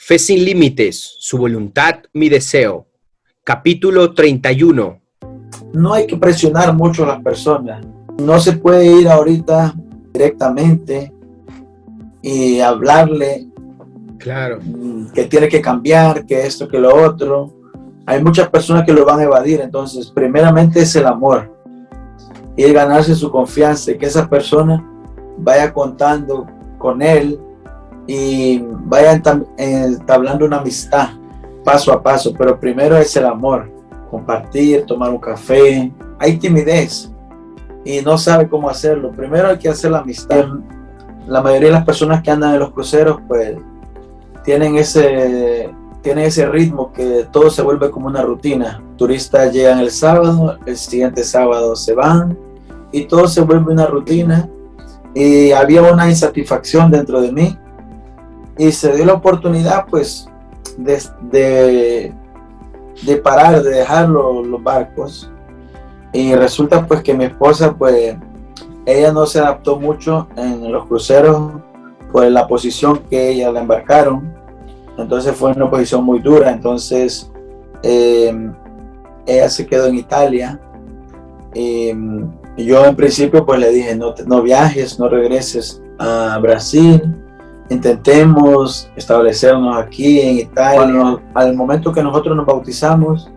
Fe sin límites, su voluntad, mi deseo. Capítulo 31. No hay que presionar mucho a las personas. No se puede ir ahorita directamente y hablarle Claro. que tiene que cambiar, que esto, que lo otro. Hay muchas personas que lo van a evadir. Entonces, primeramente es el amor y ganarse su confianza y que esa persona vaya contando con él y vaya entablando una amistad paso a paso. Pero primero es el amor, compartir, tomar un café. Hay timidez y no sabe cómo hacerlo. Primero hay que hacer la amistad. La mayoría de las personas que andan en los cruceros pues tienen ese ritmo que todo se vuelve como una rutina. Turistas llegan el sábado, el siguiente sábado se van y todo se vuelve una rutina. Y había una insatisfacción dentro de mí y se dio la oportunidad pues de parar, de dejar los barcos. Y resulta pues que mi esposa pues ella no se adaptó mucho en los cruceros por la posición que ella la embarcaron. Entonces fue una posición muy dura. Entonces ella se quedó en Italia y yo en principio pues le dije no viajes, no regreses a Brasil, intentemos establecernos aquí en Italia. Al momento que nosotros nos bautizamos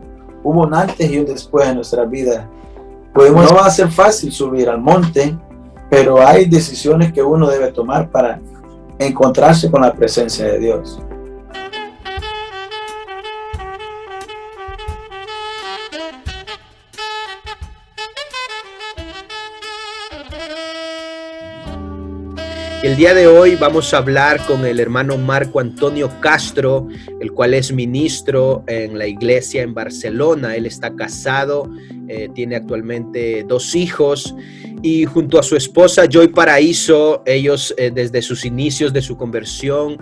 hubo un antes y un después en nuestra vida. No va a ser fácil subir al monte, pero hay decisiones que uno debe tomar para encontrarse con la presencia de Dios. El día de hoy vamos a hablar con el hermano Marco Antonio Castro, el cual es ministro en la iglesia en Barcelona. Él está casado, tiene actualmente 2 hijos y junto a su esposa Joy Paraíso, ellos desde sus inicios de su conversión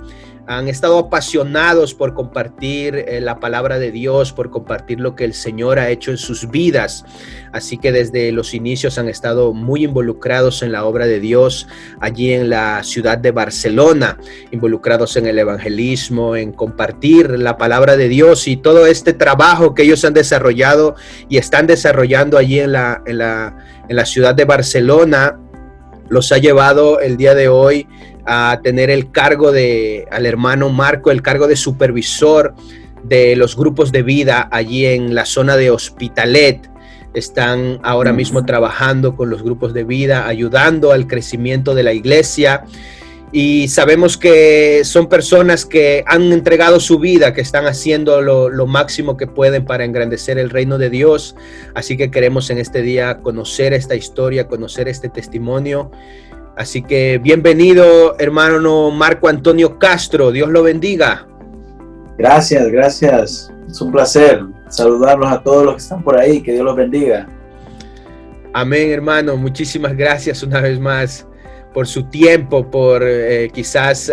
han estado apasionados por compartir la palabra de Dios, por compartir lo que el Señor ha hecho en sus vidas. Así que desde los inicios han estado muy involucrados en la obra de Dios allí en la ciudad de Barcelona, involucrados en el evangelismo, en compartir la palabra de Dios y todo este trabajo que ellos han desarrollado y están desarrollando allí en la ciudad de Barcelona, los ha llevado el día de hoy a tener el cargo al hermano Marco, el cargo de supervisor de los grupos de vida allí en la zona de Hospitalet. Están ahora mismo trabajando con los grupos de vida, ayudando al crecimiento de la iglesia. Y sabemos que son personas que han entregado su vida, que están haciendo lo máximo que pueden para engrandecer el reino de Dios. Así que queremos en este día conocer esta historia, conocer este testimonio. Así que bienvenido, hermano Marco Antonio Castro. Dios lo bendiga. Gracias, gracias. Es un placer saludarlos a todos los que están por ahí. Que Dios los bendiga. Amén, hermano. Muchísimas gracias una vez más por su tiempo, por quizás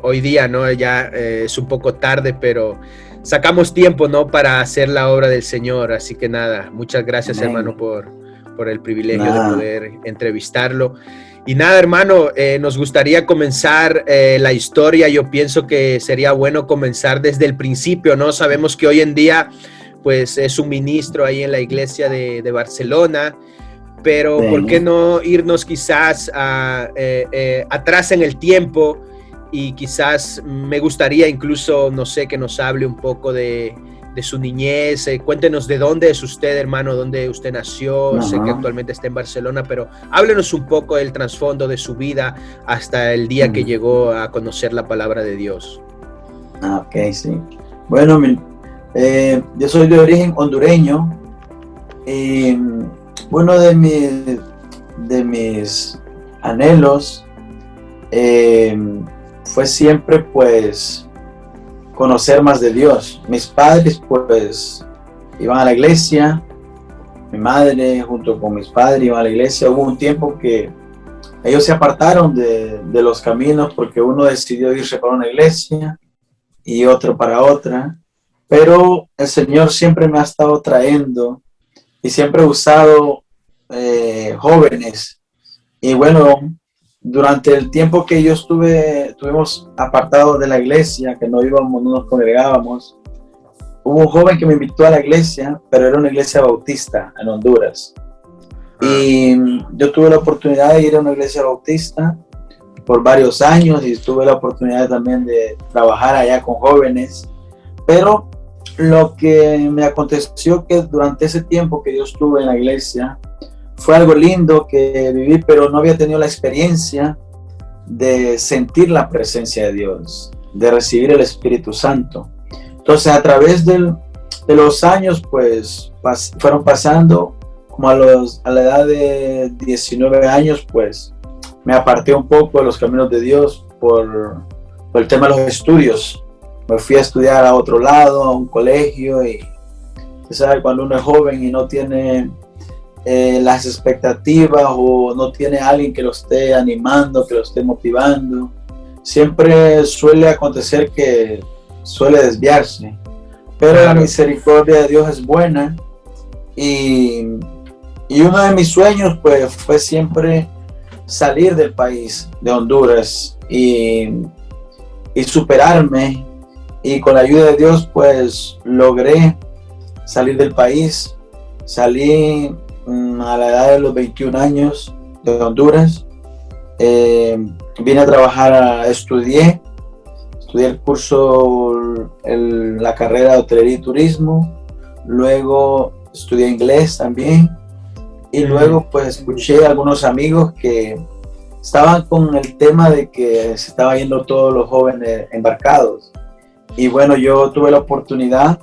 hoy día, ¿no? Ya es un poco tarde, pero sacamos tiempo, ¿no? Para hacer la obra del Señor. Así que nada, muchas gracias, amén, hermano, por el privilegio de poder entrevistarlo. Y nada, hermano, nos gustaría comenzar la historia. Yo pienso que sería bueno comenzar desde el principio, ¿no? Sabemos que hoy en día, pues, es un ministro ahí en la iglesia de Barcelona, pero ¿por qué no irnos quizás atrás en el tiempo? Y quizás me gustaría incluso, no sé, que nos hable un poco de su niñez. Cuéntenos de dónde es usted, hermano, dónde usted nació. Sé que actualmente está en Barcelona, pero háblenos un poco del trasfondo de su vida hasta el día que llegó a conocer la palabra de Dios. Ok, sí. Bueno, yo soy de origen hondureño y uno de mis anhelos fue siempre pues conocer más de Dios. Mis padres pues iban a la iglesia, mi madre junto con mis padres iban a la iglesia. Hubo un tiempo que ellos se apartaron de los caminos porque uno decidió irse para una iglesia y otro para otra, pero el Señor siempre me ha estado trayendo y siempre he usado jóvenes. Y bueno, durante el tiempo que yo estuvimos apartados de la iglesia, que no íbamos, no nos congregábamos, hubo un joven que me invitó a la iglesia, pero era una iglesia bautista en Honduras. Y yo tuve la oportunidad de ir a una iglesia bautista por varios años y tuve la oportunidad también de trabajar allá con jóvenes. Pero lo que me aconteció que durante ese tiempo que yo estuve en la iglesia fue algo lindo que viví, pero no había tenido la experiencia de sentir la presencia de Dios, de recibir el Espíritu Santo. Entonces, a través de los años, pues fueron pasando, como a la edad de 19 años, pues me aparté un poco de los caminos de Dios por el tema de los estudios. Me fui a estudiar a otro lado, a un colegio, y usted sabe, cuando uno es joven y no tiene las expectativas o no tiene alguien que lo esté animando, que lo esté motivando, siempre suele acontecer que suele desviarse. Pero la misericordia de Dios es buena, y uno de mis sueños pues fue siempre salir del país de Honduras y superarme, y con la ayuda de Dios pues logré salir del país. Salí a la edad de los 21 años de Honduras. Vine a trabajar, estudié el curso, la carrera de hotelería y turismo. Luego estudié inglés también. Y luego pues escuché a algunos amigos que estaban con el tema de que se estaban yendo todos los jóvenes embarcados. Y bueno, yo tuve la oportunidad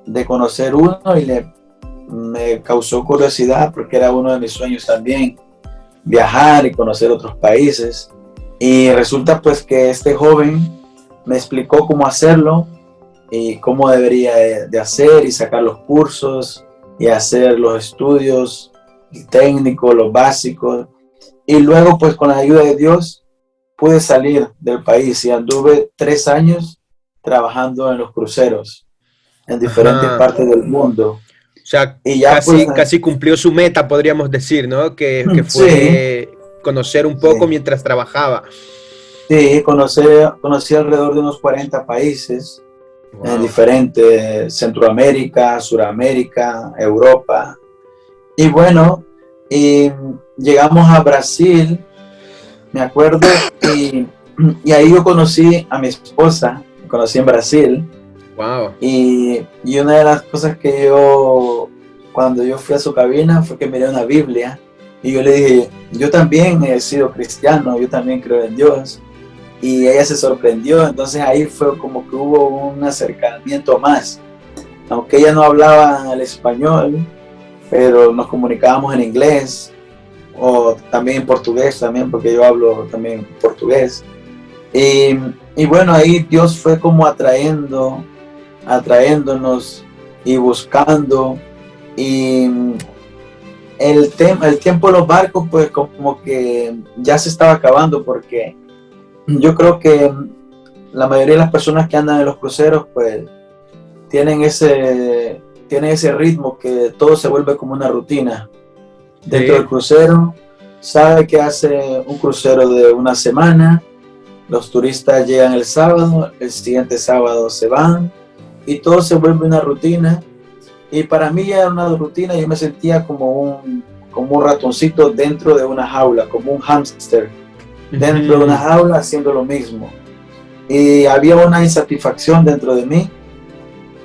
de conocer uno y me causó curiosidad porque era uno de mis sueños también, viajar y conocer otros países. Y resulta pues que este joven me explicó cómo hacerlo y cómo debería de hacer y sacar los cursos y hacer los estudios técnicos, los básicos. Y luego pues con la ayuda de Dios pude salir del país y anduve 3 años trabajando en los cruceros en diferentes partes del mundo. O sea, y ya casi cumplió su meta, podríamos decir, ¿no? Que fue conocer un poco mientras trabajaba. Sí, conocí alrededor de unos 40 países en diferentes, Centroamérica, Suramérica, Europa. Y bueno, y llegamos a Brasil, me acuerdo, y ahí yo conocí a mi esposa, me conocí en Brasil. Wow. Y una de las cosas que cuando yo fui a su cabina fue que miré una Biblia y yo le dije, yo también he sido cristiano, yo también creo en Dios. Y ella se sorprendió, entonces ahí fue como que hubo un acercamiento más. Aunque ella no hablaba el español, pero nos comunicábamos en inglés o también en portugués también, porque yo hablo también portugués. Y bueno, ahí Dios fue como atrayéndonos y buscando, y el tiempo de los barcos pues como que ya se estaba acabando, porque yo creo que la mayoría de las personas que andan en los cruceros pues tienen ese ritmo que todo se vuelve como una rutina dentro del crucero. Sabe que hace un crucero de una semana, los turistas llegan el sábado, el siguiente sábado se van y todo se vuelve una rutina. Y para mí ya era una rutina, yo me sentía como un ratoncito dentro de una jaula, como un hámster dentro de una jaula haciendo lo mismo. Y había una insatisfacción dentro de mí,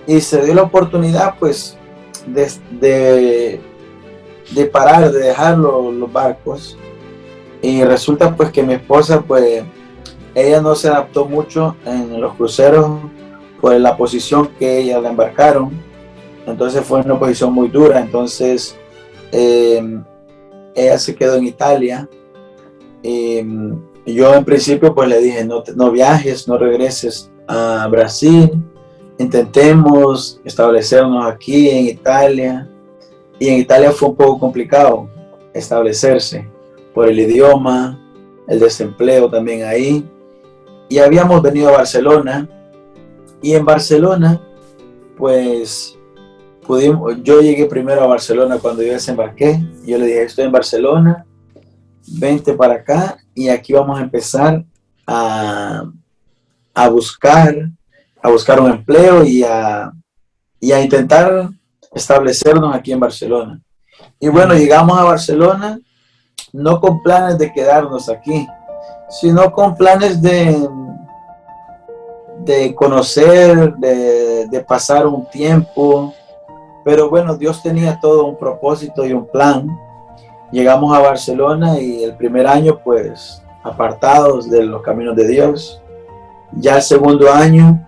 y se dio la oportunidad pues de parar, de dejar los barcos. Y resulta pues que mi esposa pues ella no se adaptó mucho en los cruceros por la posición que ella la embarcaron. Entonces fue una posición muy dura. Entonces ella se quedó en Italia. Y yo en principio pues le dije, no viajes, no regreses a Brasil, intentemos establecernos aquí en Italia. Y en Italia fue un poco complicado establecerse por el idioma, el desempleo también ahí. Y habíamos venido a Barcelona, y en Barcelona pues yo llegué primero a Barcelona cuando yo desembarqué. Yo le dije, estoy en Barcelona, vente para acá y aquí vamos a empezar a, a buscar, a buscar un empleo y a intentar establecernos aquí en Barcelona. Y bueno, llegamos a Barcelona no con planes de quedarnos aquí, sino con planes de conocer, de pasar un tiempo. Pero bueno, Dios tenía todo un propósito y un plan. Llegamos a Barcelona y el primer año pues apartados de los caminos de Dios. Ya el segundo año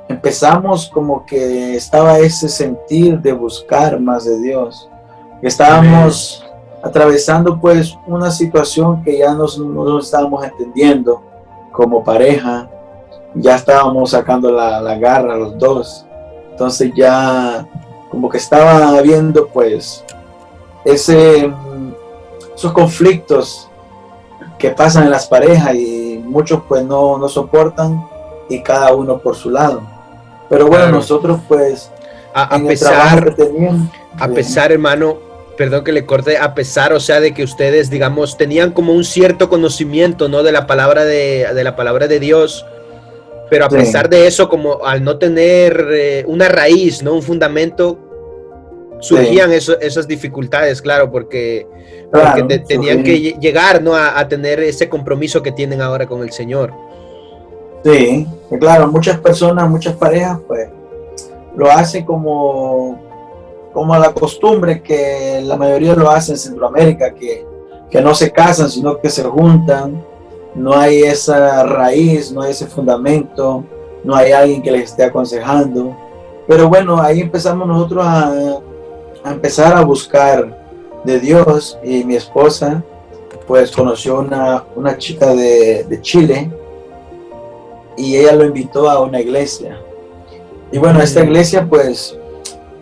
empezamos como que estaba ese sentir de buscar más de Dios. Estábamos atravesando pues una situación que ya no estábamos entendiendo como pareja. Ya estábamos sacando la garra los dos. Entonces ya como que estaba habiendo pues esos conflictos que pasan en las parejas y muchos pues no soportan y cada uno por su lado. Pero bueno, claro, nosotros pues a pesar, hermano, perdón que le corte, a pesar, o sea, de que ustedes, digamos, tenían como un cierto conocimiento, ¿no? De la palabra de Dios, pero a pesar de eso, como al no tener una raíz, ¿no? Un fundamento, surgían esas dificultades, claro, porque tenían que llegar, ¿no? A tener ese compromiso que tienen ahora con el Señor. Sí, claro, muchas personas, muchas parejas, pues, lo hacen como la costumbre que la mayoría lo hace en Centroamérica, que no se casan, sino que se juntan. No hay esa raíz, no hay ese fundamento, no hay alguien que les esté aconsejando. Pero bueno, ahí empezamos nosotros a empezar a buscar de Dios, y mi esposa pues conoció una chica de Chile y ella lo invitó a una iglesia. Y bueno, esta iglesia pues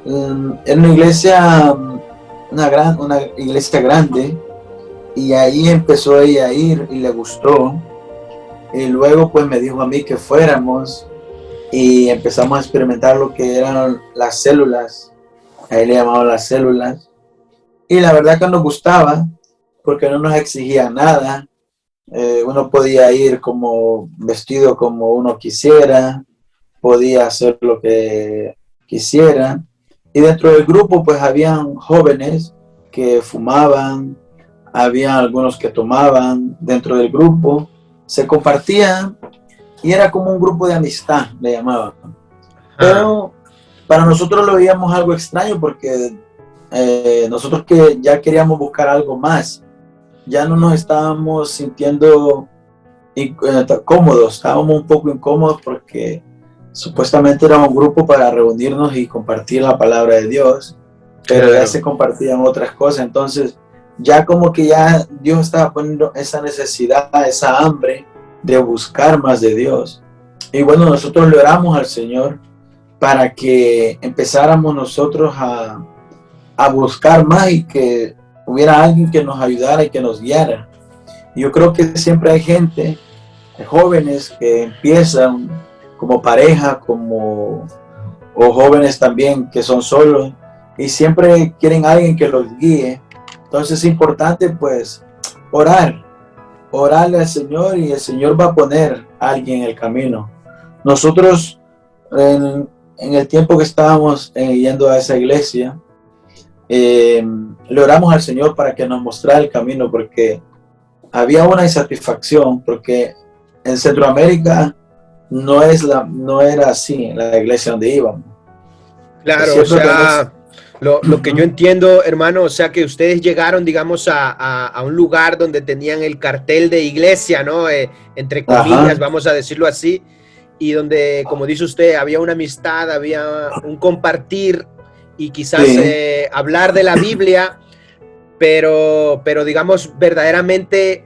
era una iglesia, una iglesia grande, y ahí empezó ella a ir y le gustó. Y luego pues me dijo a mí que fuéramos y empezamos a experimentar lo que eran las células. Ahí le llamaban las células. Y la verdad que nos gustaba porque no nos exigía nada. Uno podía ir como vestido como uno quisiera, podía hacer lo que quisiera. Y dentro del grupo pues habían jóvenes que fumaban, había algunos que tomaban dentro del grupo, se compartían y era como un grupo de amistad, le llamaban. Pero para nosotros lo veíamos algo extraño porque nosotros que ya queríamos buscar algo más, ya no nos estábamos sintiendo cómodos, estábamos un poco incómodos porque supuestamente era un grupo para reunirnos y compartir la palabra de Dios, pero claro, ya se compartían otras cosas. Entonces ya como que ya Dios estaba poniendo esa necesidad, esa hambre de buscar más de Dios. Y bueno, nosotros le oramos al Señor para que empezáramos nosotros a buscar más y que hubiera alguien que nos ayudara y que nos guiara. Yo creo que siempre hay gente, jóvenes que empiezan como pareja, o jóvenes también que son solos y siempre quieren a alguien que los guíe. Entonces es importante pues orarle al Señor y el Señor va a poner a alguien en el camino. Nosotros en el tiempo que estábamos yendo a esa iglesia, le oramos al Señor para que nos mostrara el camino, porque había una insatisfacción, porque en Centroamérica no era así en la iglesia donde íbamos. Claro, o sea, lo que yo entiendo, hermano, o sea, que ustedes llegaron, digamos, a un lugar donde tenían el cartel de iglesia, ¿no? Entre comillas, vamos a decirlo así, y donde, como dice usted, había una amistad, había un compartir y quizás hablar de la Biblia, pero digamos, verdaderamente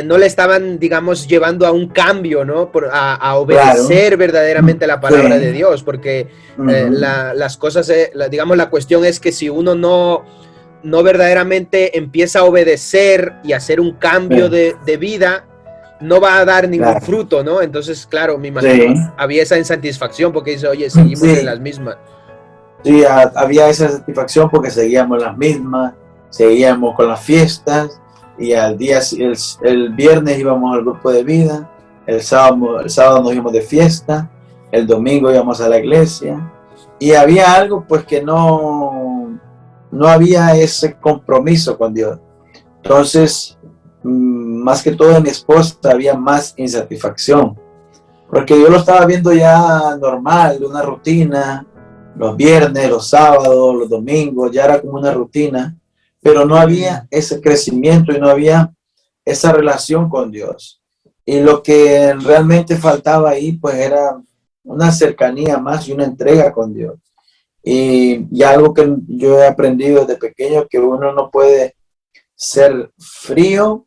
no le estaban, digamos, llevando a un cambio, ¿no? A obedecer, claro, verdaderamente la palabra de Dios, porque las cosas, digamos, la cuestión es que si uno no verdaderamente empieza a obedecer y hacer un cambio de vida, no va a dar ningún fruto, ¿no? Entonces, claro, me imagino, había esa insatisfacción porque dice, oye, seguimos en las mismas. Sí, había esa satisfacción porque seguíamos las mismas, seguíamos con las fiestas, y el viernes íbamos al grupo de vida, el sábado nos íbamos de fiesta, el domingo íbamos a la iglesia, y había algo pues que no había ese compromiso con Dios. Entonces, más que todo en mi esposa había más insatisfacción, porque yo lo estaba viendo ya normal, una rutina, los viernes, los sábados, los domingos, ya era como una rutina, pero no había ese crecimiento y no había esa relación con Dios. Y lo que realmente faltaba ahí, pues era una cercanía más y una entrega con Dios. Y algo que yo he aprendido desde pequeño, que uno no puede ser frío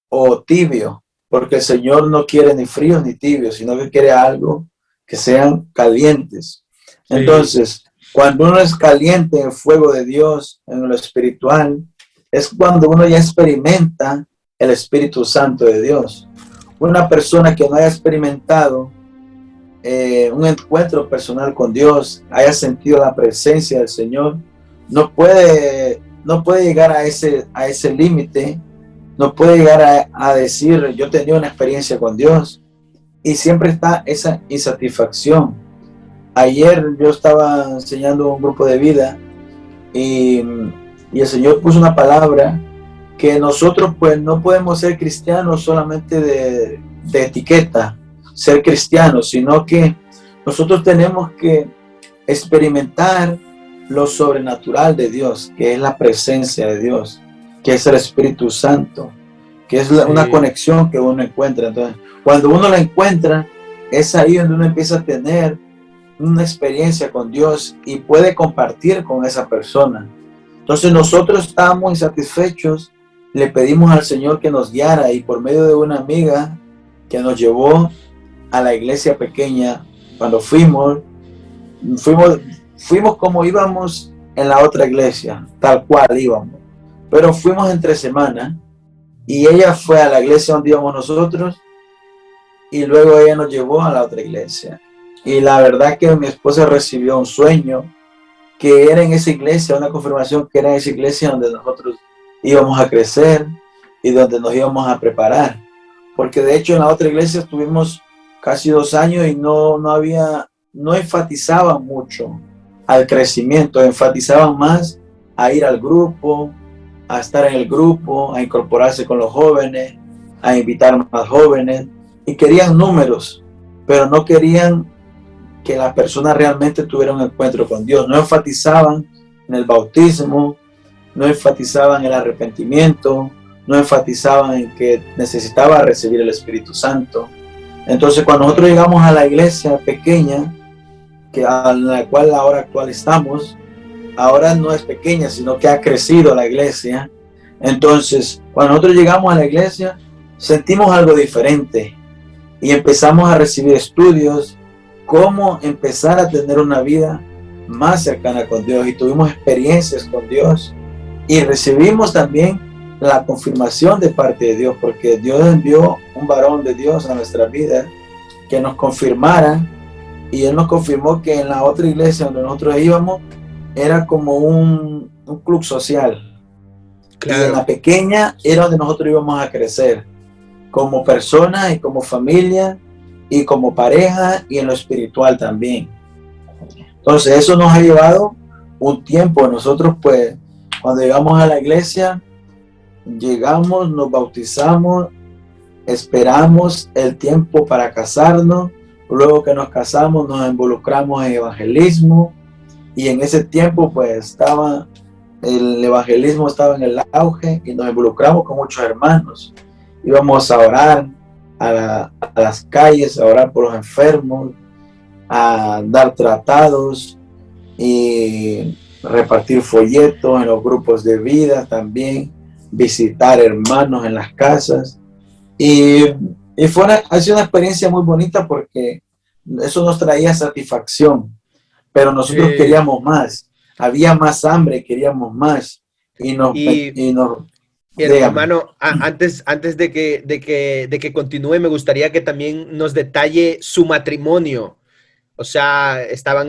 o tibio, porque el Señor no quiere ni fríos ni tibios, sino que quiere algo que sean calientes. Sí. Entonces, cuando uno es caliente en el fuego de Dios, en lo espiritual, es cuando uno ya experimenta el Espíritu Santo de Dios. Una persona que no haya experimentado un encuentro personal con Dios, haya sentido la presencia del Señor, no puede llegar a ese límite, no puede llegar a decir, yo tenía una experiencia con Dios, y siempre está esa insatisfacción. Ayer yo estaba enseñando un grupo de vida y el Señor puso una palabra que nosotros pues no podemos ser cristianos solamente de etiqueta, ser cristianos, sino que nosotros tenemos que experimentar lo sobrenatural de Dios, que es la presencia de Dios, que es el Espíritu Santo, que es una conexión que uno encuentra. Entonces, cuando uno la encuentra, es ahí donde uno empieza a tener una experiencia con Dios y puede compartir con esa persona. Entonces nosotros estábamos insatisfechos, le pedimos al Señor que nos guiara y por medio de una amiga que nos llevó a la iglesia pequeña, cuando fuimos como íbamos en la otra iglesia, tal cual íbamos, pero fuimos entre semana y ella fue a la iglesia donde íbamos nosotros y luego ella nos llevó a la otra iglesia. Y la verdad que mi esposa recibió un sueño que era en esa iglesia, una confirmación que era en esa iglesia donde nosotros íbamos a crecer y donde nos íbamos a preparar. Porque de hecho en la otra iglesia estuvimos casi 2 años y no enfatizaban mucho al crecimiento, enfatizaban más a ir al grupo, a estar en el grupo, a incorporarse con los jóvenes, a invitar más jóvenes, y querían números, pero no querían que la persona realmente tuviera un encuentro con Dios. No enfatizaban en el bautismo, no enfatizaban en el arrepentimiento, no enfatizaban en que necesitaba recibir el Espíritu Santo. Entonces, cuando nosotros llegamos a la iglesia pequeña, a la cual ahora actual estamos, ahora no es pequeña, sino que ha crecido la iglesia. Entonces, cuando nosotros llegamos a la iglesia, sentimos algo diferente y empezamos a recibir estudios, cómo empezar a tener una vida más cercana con Dios, y tuvimos experiencias con Dios y recibimos también la confirmación de parte de Dios, porque Dios envió un varón de Dios a nuestra vida que nos confirmara, y Él nos confirmó que en la otra iglesia donde nosotros íbamos era como un club social. Claro. Y en la pequeña era donde nosotros íbamos a crecer como personas y como familia y como pareja y en lo espiritual también. Entonces eso nos ha llevado un tiempo. Nosotros pues cuando llegamos a la iglesia, llegamos, nos bautizamos, esperamos el tiempo para casarnos, luego que nos casamos nos involucramos en evangelismo, y en ese tiempo pues el evangelismo estaba en el auge y nos involucramos con muchos hermanos. Íbamos a orar a las calles, a orar por los enfermos, a dar tratados y repartir folletos en los grupos de vida también, visitar hermanos en las casas. Y ha sido una experiencia muy bonita porque eso nos traía satisfacción, pero nosotros queríamos más, había más hambre, queríamos más. Hermano, antes de que continúe, me gustaría que también nos detalle su matrimonio. O sea, estaban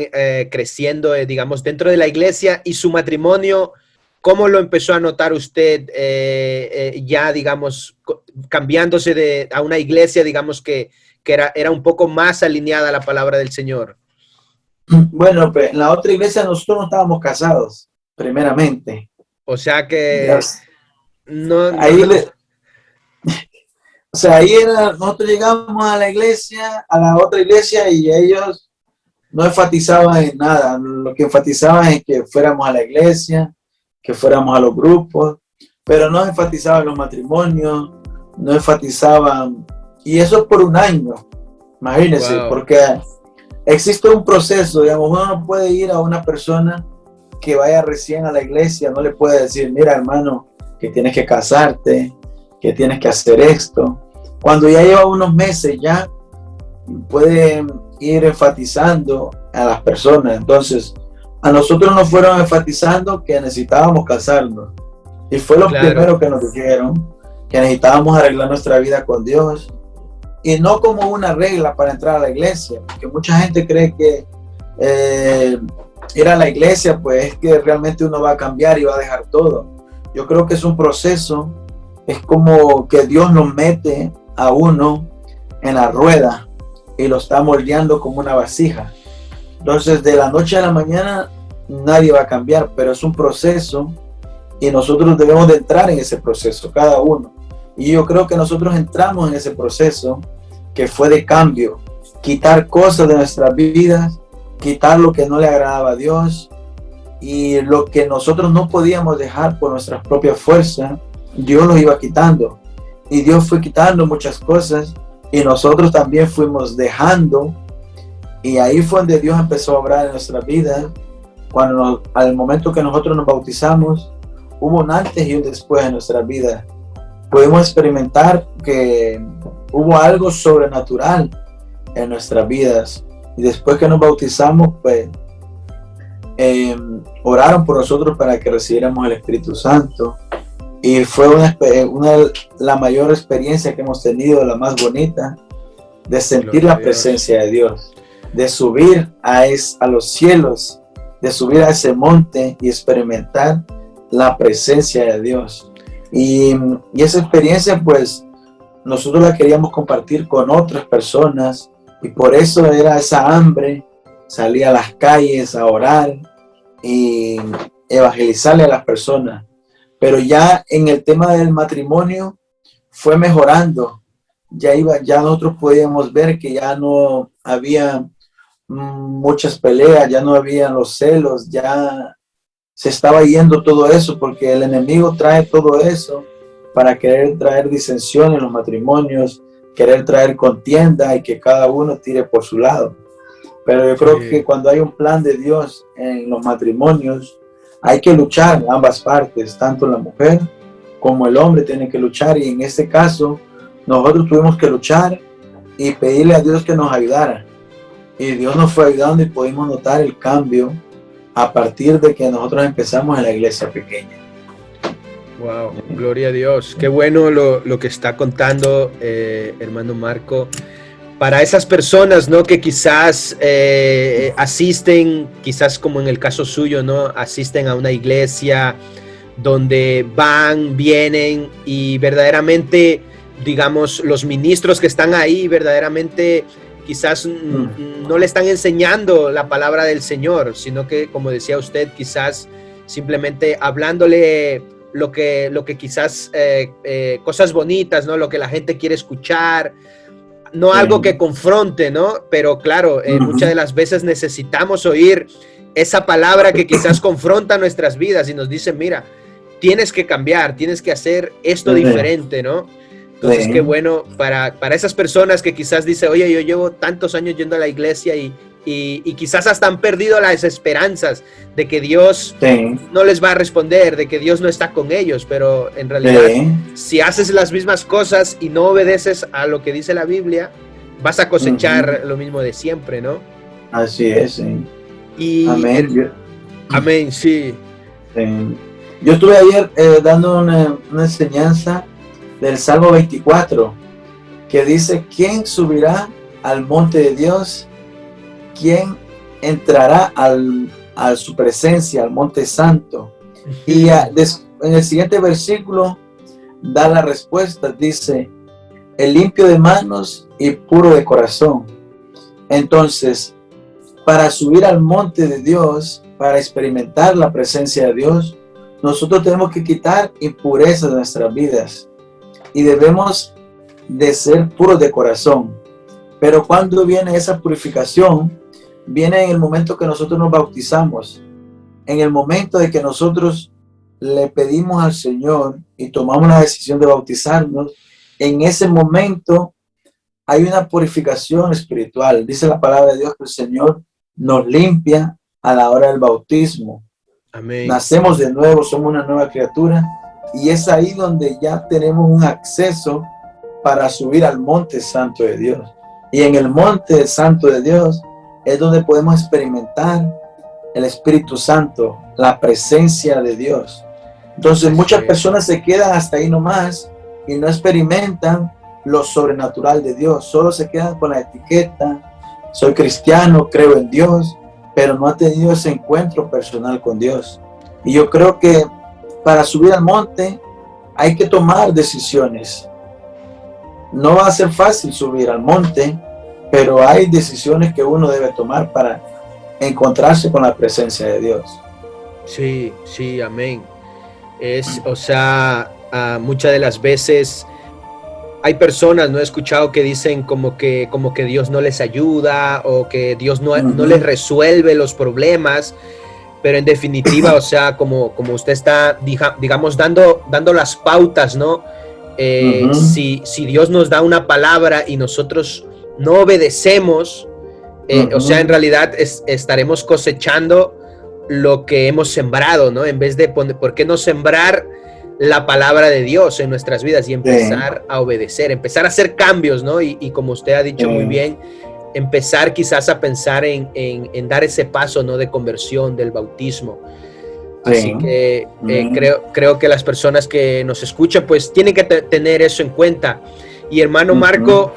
creciendo, digamos, dentro de la iglesia, y su matrimonio, ¿cómo lo empezó a notar usted ya, digamos, cambiándose a una iglesia, digamos, que era un poco más alineada a la palabra del Señor? Bueno, pues en la otra iglesia nosotros no estábamos casados, primeramente. O sea que no, Ahí o sea, ahí nosotros llegamos a la iglesia, a la otra iglesia, y ellos no enfatizaban en nada. Lo que enfatizaban es que fuéramos a la iglesia, que fuéramos a los grupos, pero no enfatizaban los matrimonios, no enfatizaban, y eso por un año, imagínense, wow. porque existe un proceso, digamos, uno no puede ir a una persona que vaya recién a la iglesia, no le puede decir, mira hermano, que tienes que casarte, que tienes que hacer esto. Cuando ya lleva unos meses ya puede ir enfatizando a las personas. Entonces, a nosotros nos fueron enfatizando que necesitábamos casarnos. Y fue lo primero que nos dijeron, que necesitábamos arreglar nuestra vida con Dios. Y no como una regla para entrar a la iglesia, porque mucha gente cree que ir a la iglesia, pues es que realmente uno va a cambiar y va a dejar todo. Yo creo que es un proceso, es como que Dios nos mete a uno en la rueda y lo está moldeando como una vasija. Entonces, de la noche a la mañana nadie va a cambiar, pero es un proceso y nosotros debemos de entrar en ese proceso, cada uno. Y yo creo que nosotros entramos en ese proceso que fue de cambio, quitar cosas de nuestras vidas, quitar lo que no le agradaba a Dios, y lo que nosotros no podíamos dejar por nuestras propias fuerzas, Dios lo iba quitando. Y Dios fue quitando muchas cosas y nosotros también fuimos dejando, y ahí fue donde Dios empezó a obrar en nuestra vida. Cuando al momento que nosotros nos bautizamos, hubo un antes y un después en nuestra vida. Pudimos experimentar que hubo algo sobrenatural en nuestras vidas, y después que nos bautizamos, pues oraron por nosotros para que recibiéramos el Espíritu Santo. Y fue la mayor experiencia que hemos tenido, la más bonita, de sentir la presencia de Dios, de subir a los cielos, de subir a ese monte y experimentar la presencia de Dios. Y esa experiencia, pues, nosotros la queríamos compartir con otras personas, y por eso era esa hambre, salir a las calles a orar y evangelizarle a las personas. Pero ya en el tema del matrimonio fue mejorando. Ya nosotros podíamos ver que ya no había muchas peleas, ya no había los celos, ya se estaba yendo todo eso, porque el enemigo trae todo eso para querer traer disensión en los matrimonios, querer traer contienda y que cada uno tire por su lado. Pero yo creo que cuando hay un plan de Dios en los matrimonios, hay que luchar ambas partes, tanto la mujer como el hombre tienen que luchar, y en este caso nosotros tuvimos que luchar y pedirle a Dios que nos ayudara, y Dios nos fue ayudando y pudimos notar el cambio a partir de que nosotros empezamos en la iglesia pequeña. Wow, gloria a Dios. Qué bueno lo que está contando hermano Marco. Para esas personas, ¿no?, que quizás asisten, quizás como en el caso suyo, ¿no?, asisten a una iglesia donde van, vienen, y verdaderamente, digamos, los ministros que están ahí verdaderamente quizás no le están enseñando la palabra del Señor, sino que, como decía usted, quizás simplemente hablándole lo que quizás cosas bonitas, ¿no?, lo que la gente quiere escuchar. No algo que confronte, ¿no? Pero claro, muchas de las veces necesitamos oír esa palabra que quizás confronta nuestras vidas y nos dice, mira, tienes que cambiar, tienes que hacer esto diferente, ¿no? Entonces, qué bueno para esas personas que quizás dicen, oye, yo llevo tantos años yendo a la iglesia y quizás hasta han perdido las esperanzas de que Dios no les va a responder, de que Dios no está con ellos, pero en realidad, si haces las mismas cosas y no obedeces a lo que dice la Biblia, vas a cosechar lo mismo de siempre, ¿no? Así es, sí. Y amén. Amén, sí. Yo estuve ayer dando una enseñanza del Salmo 24, que dice, ¿quién subirá al monte de Dios? ¿Quién entrará a su presencia, al monte santo? Y en el siguiente versículo da la respuesta, dice, el limpio de manos y puro de corazón. Entonces, para subir al monte de Dios, para experimentar la presencia de Dios, nosotros tenemos que quitar impurezas de nuestras vidas y debemos de ser puros de corazón. Pero cuando viene esa purificación, viene en el momento que nosotros nos bautizamos, en el momento de que nosotros le pedimos al Señor y tomamos la decisión de bautizarnos. En ese momento hay una purificación espiritual. Dice la palabra de Dios que el Señor nos limpia a la hora del bautismo. Amén. Nacemos de nuevo, somos una nueva criatura, y es ahí donde ya tenemos un acceso para subir al monte santo de Dios. Y en el monte santo de Dios es donde podemos experimentar el Espíritu Santo, la presencia de Dios. Entonces muchas personas se quedan hasta ahí nomás y no experimentan lo sobrenatural de Dios, solo se quedan con la etiqueta, soy cristiano, creo en Dios, pero no ha tenido ese encuentro personal con Dios. Y yo creo que para subir al monte hay que tomar decisiones. No va a ser fácil subir al monte, pero hay decisiones que uno debe tomar para encontrarse con la presencia de Dios. Sí, sí, amén. O sea, muchas de las veces hay personas, no he escuchado, que dicen como que Dios no les ayuda o que Dios no les resuelve los problemas, pero en definitiva, o sea, como usted está, digamos, dando las pautas, ¿no? Si Dios nos da una palabra y nosotros no obedecemos, o sea, en realidad estaremos cosechando lo que hemos sembrado, ¿no? En vez de ¿por qué no sembrar la palabra de Dios en nuestras vidas y empezar a obedecer, empezar a hacer cambios, ¿no? Y como usted ha dicho muy bien, empezar quizás a pensar en dar ese paso, ¿no? De conversión, del bautismo. Así que creo que las personas que nos escuchan pues tienen que tener eso en cuenta. Y hermano Marco,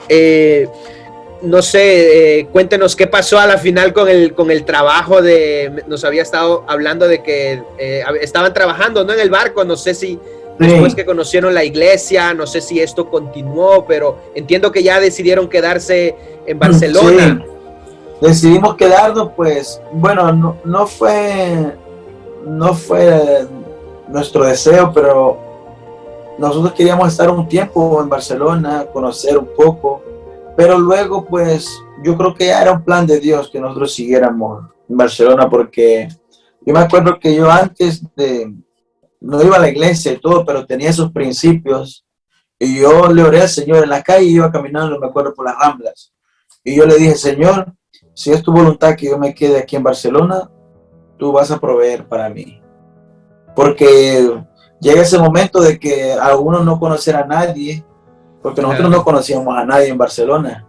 no sé, cuéntenos qué pasó a la final con el trabajo nos había estado hablando de que estaban trabajando, ¿no? En el barco, no sé si después que conocieron la iglesia, no sé si esto continuó, pero entiendo que ya decidieron quedarse en Barcelona. Sí. Decidimos quedarnos, pues, bueno, no fue nuestro deseo, pero nosotros queríamos estar un tiempo en Barcelona, conocer un poco. Pero luego, pues, yo creo que ya era un plan de Dios que nosotros siguiéramos en Barcelona, porque yo me acuerdo que yo antes no iba a la iglesia y todo, pero tenía esos principios. Y yo le oré al Señor en la calle, iba caminando, me acuerdo, por las Ramblas. Y yo le dije, Señor, si es tu voluntad que yo me quede aquí en Barcelona, tú vas a proveer para mí. Porque llega ese momento de que algunos no conocer a nadie, porque nosotros no conocíamos a nadie en Barcelona.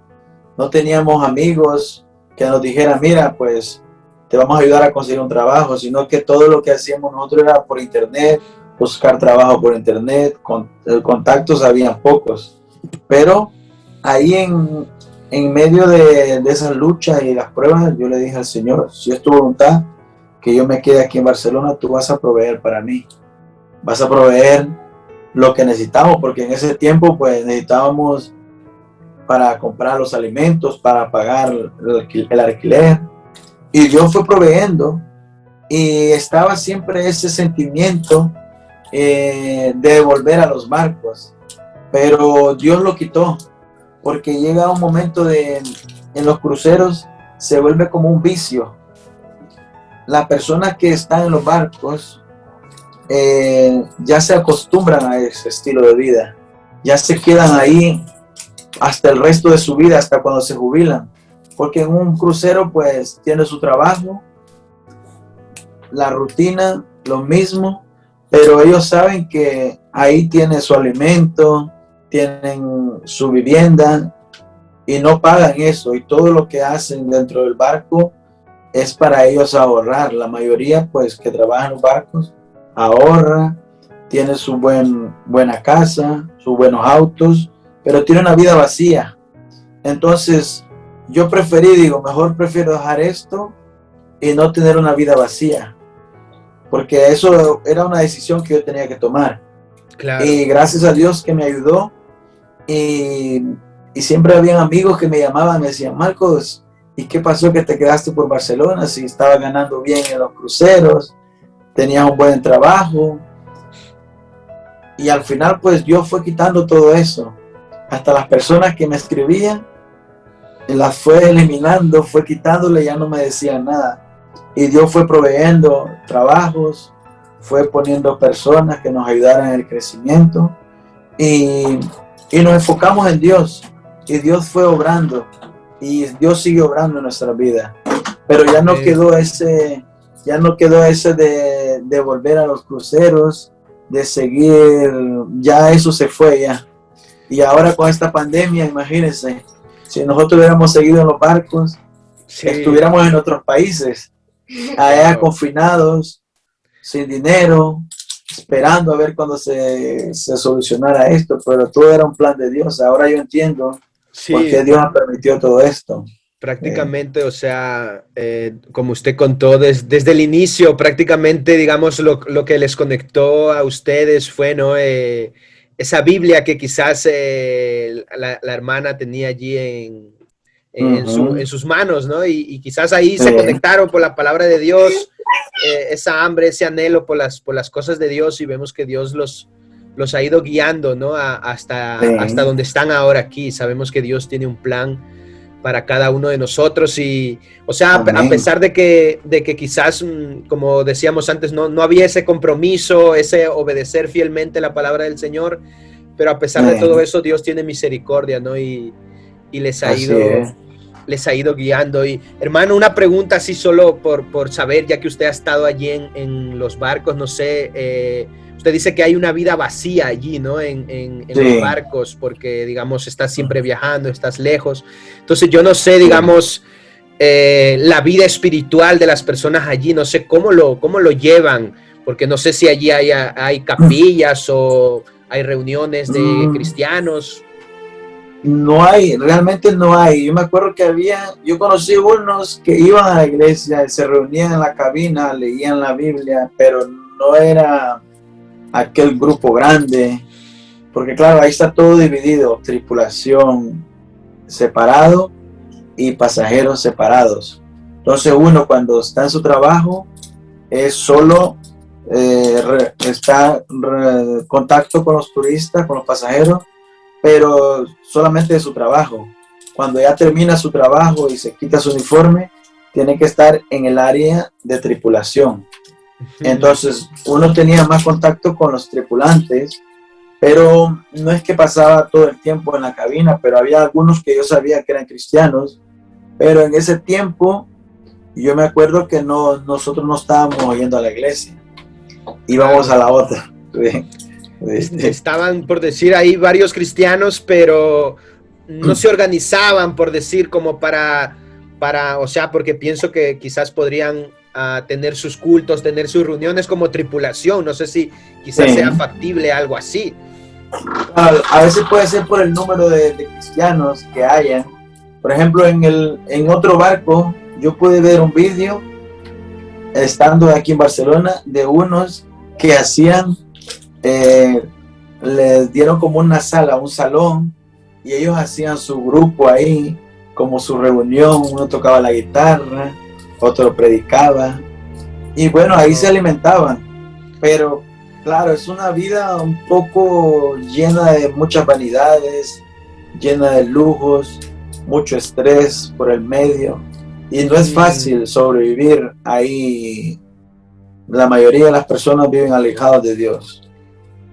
No teníamos amigos que nos dijeran, mira, pues te vamos a ayudar a conseguir un trabajo, sino que todo lo que hacíamos nosotros era por internet, buscar trabajo por internet, contactos habían pocos. Pero ahí en medio de esas luchas y las pruebas, yo le dije al Señor, si es tu voluntad que yo me quede aquí en Barcelona, tú vas a proveer para mí. Vas a proveer lo que necesitamos, porque en ese tiempo pues necesitábamos para comprar los alimentos, para pagar el alquiler, y Dios fue proveyendo, y estaba siempre ese sentimiento de volver a los barcos, pero Dios lo quitó, porque llega un momento en los cruceros se vuelve como un vicio. Las personas que están en los barcos ya se acostumbran a ese estilo de vida, ya se quedan ahí hasta el resto de su vida, hasta cuando se jubilan, porque en un crucero pues tiene su trabajo, la rutina, lo mismo, pero ellos saben que ahí tienen su alimento, tienen su vivienda y no pagan eso, y todo lo que hacen dentro del barco es para ellos ahorrar. La mayoría pues que trabaja en los barcos ahorra, tiene su buena casa, sus buenos autos, pero tiene una vida vacía. Entonces yo mejor prefiero dejar esto y no tener una vida vacía. porque eso era una decisión que yo tenía que tomar. Claro. Y gracias a Dios que me ayudó. Y siempre habían amigos que me llamaban, me decían, Marcos, ¿y qué pasó que te quedaste por Barcelona? Si estabas ganando bien en los cruceros, tenías un buen trabajo. Y al final, pues Dios fue quitando todo eso. Hasta las personas que me escribían, las fue eliminando, fue quitándole, ya no me decían nada. Y Dios fue proveyendo trabajos, fue poniendo personas que nos ayudaran en el crecimiento. Y nos enfocamos en Dios. Y Dios fue obrando. Y Dios sigue obrando en nuestra vida. Pero ya no quedó ese de volver a los cruceros, de seguir, ya eso se fue ya. Y ahora con esta pandemia, imagínense, si nosotros hubiéramos seguido en los barcos, sí, estuviéramos en otros países, allá confinados, sin dinero, esperando a ver cuándo se solucionara esto, pero todo era un plan de Dios. Ahora yo entiendo por qué Dios ha permitido todo esto. Prácticamente, o sea, como usted contó, desde el inicio, prácticamente, digamos, lo que les conectó a ustedes fue, ¿no? Esa Biblia que quizás la hermana tenía allí en sus manos, ¿no? Y quizás ahí se conectaron por la palabra de Dios, esa hambre, ese anhelo por las cosas de Dios, y vemos que Dios los ha ido guiando, ¿no? Hasta donde están ahora aquí. Sabemos que Dios tiene un plan para cada uno de nosotros y, o sea, a pesar de que quizás, como decíamos antes, no había ese compromiso, ese obedecer fielmente la palabra del Señor, pero a pesar de todo eso, Dios tiene misericordia, ¿no? Y les ha ido guiando. Y, hermano, una pregunta así solo por saber, ya que usted ha estado allí en los barcos, no sé, usted dice que hay una vida vacía allí, ¿no? En los barcos, porque, digamos, estás siempre viajando, estás lejos. Entonces, yo no sé, digamos, la vida espiritual de las personas allí, no sé cómo lo llevan, porque no sé si allí hay capillas o hay reuniones de cristianos. No hay, realmente no hay. Yo me acuerdo que yo conocí unos que iban a la iglesia, se reunían en la cabina, leían la Biblia, pero no era aquel grupo grande, porque claro, ahí está todo dividido, tripulación separado y pasajeros separados. Entonces uno cuando está en su trabajo es solo está en contacto con los turistas, con los pasajeros, pero solamente de su trabajo. Cuando ya termina su trabajo y se quita su uniforme, tiene que estar en el área de tripulación. Entonces uno tenía más contacto con los tripulantes, pero no es que pasaba todo el tiempo en la cabina, pero había algunos que yo sabía que eran cristianos, pero en ese tiempo yo me acuerdo que nosotros no estábamos yendo a la iglesia, íbamos a la otra. Estaban, por decir, ahí varios cristianos, pero no se organizaban, por decir, como para, o sea, porque pienso que quizás podrían tener sus cultos, tener sus reuniones como tripulación. No sé si quizás sea factible algo así. A veces puede ser por el número de cristianos que hayan. Por ejemplo, en otro barco, yo pude ver un vídeo estando aquí en Barcelona de unos que hacían, les dieron como una sala, un salón, y ellos hacían su grupo ahí, como su reunión. Uno tocaba la guitarra, otro predicaba, y bueno, ahí se alimentaban. Pero claro, es una vida un poco llena de muchas vanidades, llena de lujos, mucho estrés por el medio, y no es fácil sobrevivir ahí. La mayoría de las personas viven alejados de Dios,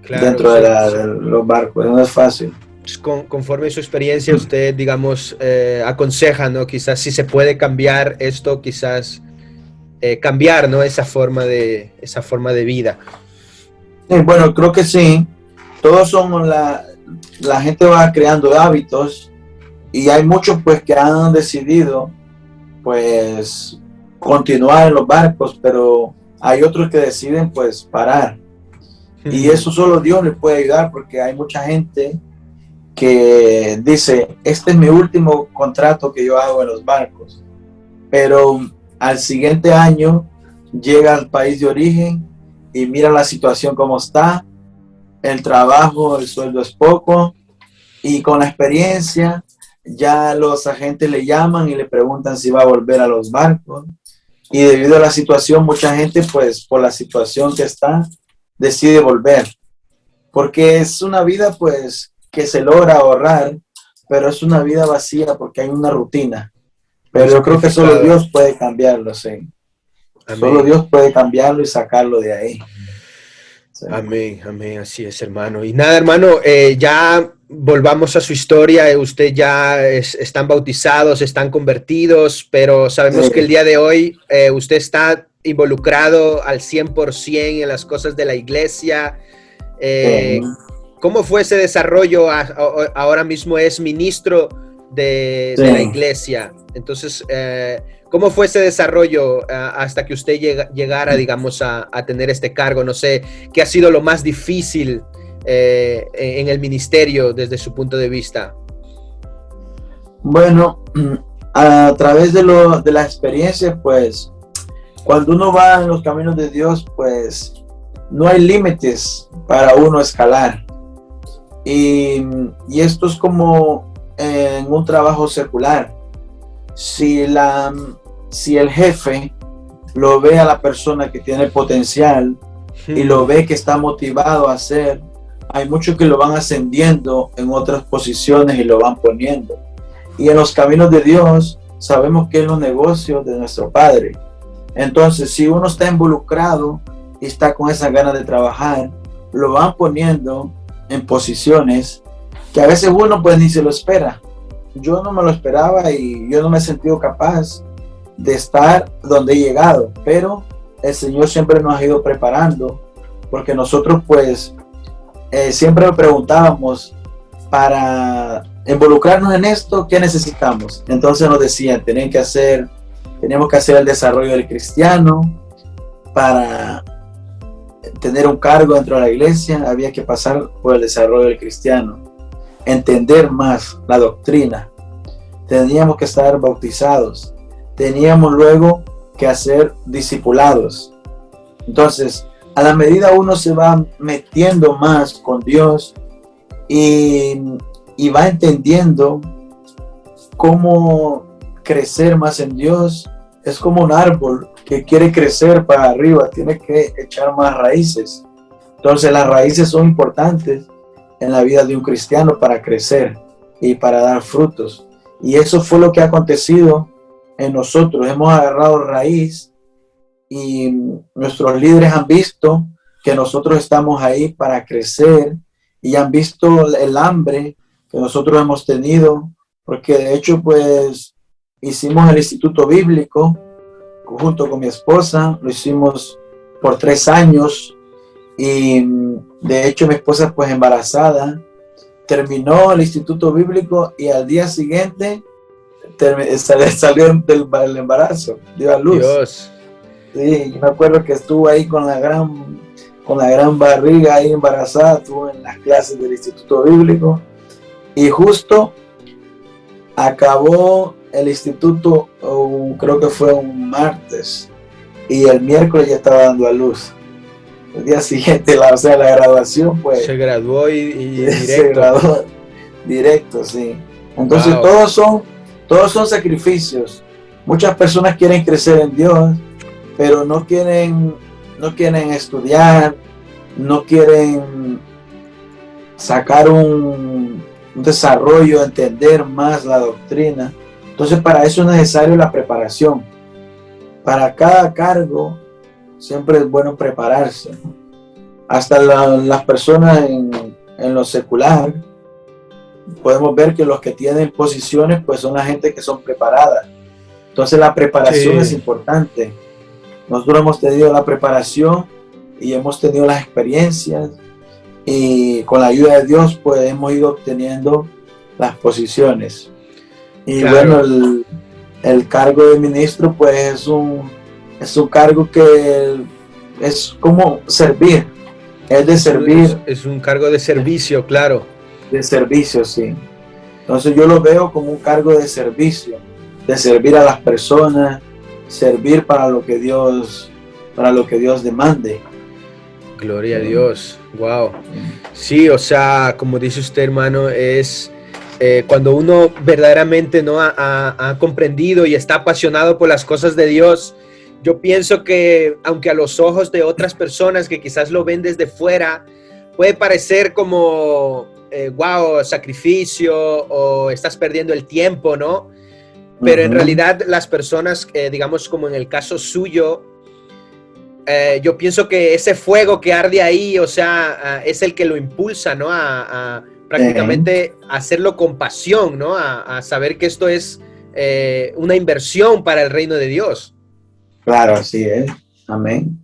claro, dentro de los barcos, no es fácil. Conforme su experiencia, usted, digamos, aconseja, ¿no? Quizás si se puede cambiar esto, quizás cambiar, ¿no? Esa forma de vida. Sí, bueno, creo que sí. Todos son la gente va creando hábitos, y hay muchos pues que han decidido pues continuar en los barcos, pero hay otros que deciden pues parar. Y eso solo Dios les puede ayudar, porque hay mucha gente que dice, este es mi último contrato que yo hago en los barcos, pero al siguiente año llega al país de origen y mira la situación como está, el trabajo, el sueldo es poco, y con la experiencia ya los agentes le llaman y le preguntan si va a volver a los barcos, y debido a la situación, mucha gente, pues por la situación que está, decide volver, porque es una vida pues que se logra ahorrar, pero es una vida vacía porque hay una rutina. Pero yo creo que solo Dios puede cambiarlo, sí. Amén. Solo Dios puede cambiarlo y sacarlo de ahí. Sí. Amén, amén, así es, hermano. Y nada, hermano, ya volvamos a su historia. Usted ya están bautizados, están convertidos, pero sabemos que el día de hoy usted está involucrado al 100% en las cosas de la iglesia. ¿Cómo fue ese desarrollo? Ahora mismo es ministro de la iglesia. Entonces, ¿cómo fue ese desarrollo hasta que usted llegara, digamos, a tener este cargo? No sé, ¿qué ha sido lo más difícil en el ministerio desde su punto de vista? Bueno, a través de la experiencia, pues, cuando uno va en los caminos de Dios, pues, no hay límites para uno escalar. Y esto es como en un trabajo secular. Si el jefe lo ve a la persona que tiene potencial y lo ve que está motivado a hacer, hay muchos que lo van ascendiendo en otras posiciones y lo van poniendo. Y en los caminos de Dios sabemos que es los negocios de nuestro Padre. Entonces, si uno está involucrado y está con esas ganas de trabajar, lo van poniendo en posiciones que a veces uno pues ni se lo espera. Yo no me lo esperaba y yo no me he sentido capaz de estar donde he llegado, pero el Señor siempre nos ha ido preparando, porque nosotros pues siempre preguntábamos para involucrarnos en esto, ¿qué necesitamos? Entonces nos decían, teníamos que hacer el desarrollo del cristiano. Para tener un cargo dentro de la iglesia había que pasar por el desarrollo del cristiano, entender más la doctrina, teníamos que estar bautizados, teníamos luego que hacer discipulados. Entonces, a la medida uno se va metiendo más con Dios y va entendiendo cómo crecer más en Dios. Es como un árbol que quiere crecer para arriba, tiene que echar más raíces. Entonces las raíces son importantes en la vida de un cristiano para crecer y para dar frutos. Y eso fue lo que ha acontecido en nosotros. Hemos agarrado raíz y nuestros líderes han visto que nosotros estamos ahí para crecer y han visto el hambre que nosotros hemos tenido, porque de hecho pues hicimos el Instituto Bíblico junto con mi esposa, lo hicimos por 3 años y de hecho mi esposa pues embarazada terminó el Instituto Bíblico y al día siguiente salió del embarazo, dio a luz. Dios. Sí, yo me acuerdo que estuvo ahí con la gran barriga ahí embarazada, estuvo en las clases del Instituto Bíblico y justo acabó el instituto, creo que fue un martes, y el miércoles ya estaba dando a luz. El día siguiente, la graduación, pues... Se graduó y directo. Se graduó directo, sí. Entonces, wow. todos son sacrificios. Muchas personas quieren crecer en Dios, pero no quieren estudiar, no quieren sacar un desarrollo, entender más la doctrina. Entonces, para eso es necesario la preparación. Para cada cargo, siempre es bueno prepararse. Hasta las personas en lo secular, podemos ver que los que tienen posiciones, pues son la gente que son preparadas. Entonces, la preparación es importante. Nosotros hemos tenido la preparación y hemos tenido las experiencias y con la ayuda de Dios, pues hemos ido obteniendo las posiciones. Y claro. Bueno, el cargo de ministro pues es un cargo que es como servir, es de servir. Es un cargo de servicio, claro. De servicio, sí. Entonces yo lo veo como un cargo de servicio, de servir a las personas, servir para lo que Dios demande. Gloria a Dios. Wow. Sí, o sea, como dice usted, hermano, es cuando uno verdaderamente no ha comprendido y está apasionado por las cosas de Dios. Yo pienso que aunque a los ojos de otras personas que quizás lo ven desde fuera, puede parecer como, wow, sacrificio o estás perdiendo el tiempo, ¿no? Pero en realidad las personas, digamos como en el caso suyo, yo pienso que ese fuego que arde ahí, o sea, es el que lo impulsa, ¿no? A prácticamente hacerlo con pasión, ¿no? A saber que esto es una inversión para el reino de Dios. Claro, así es. Amén.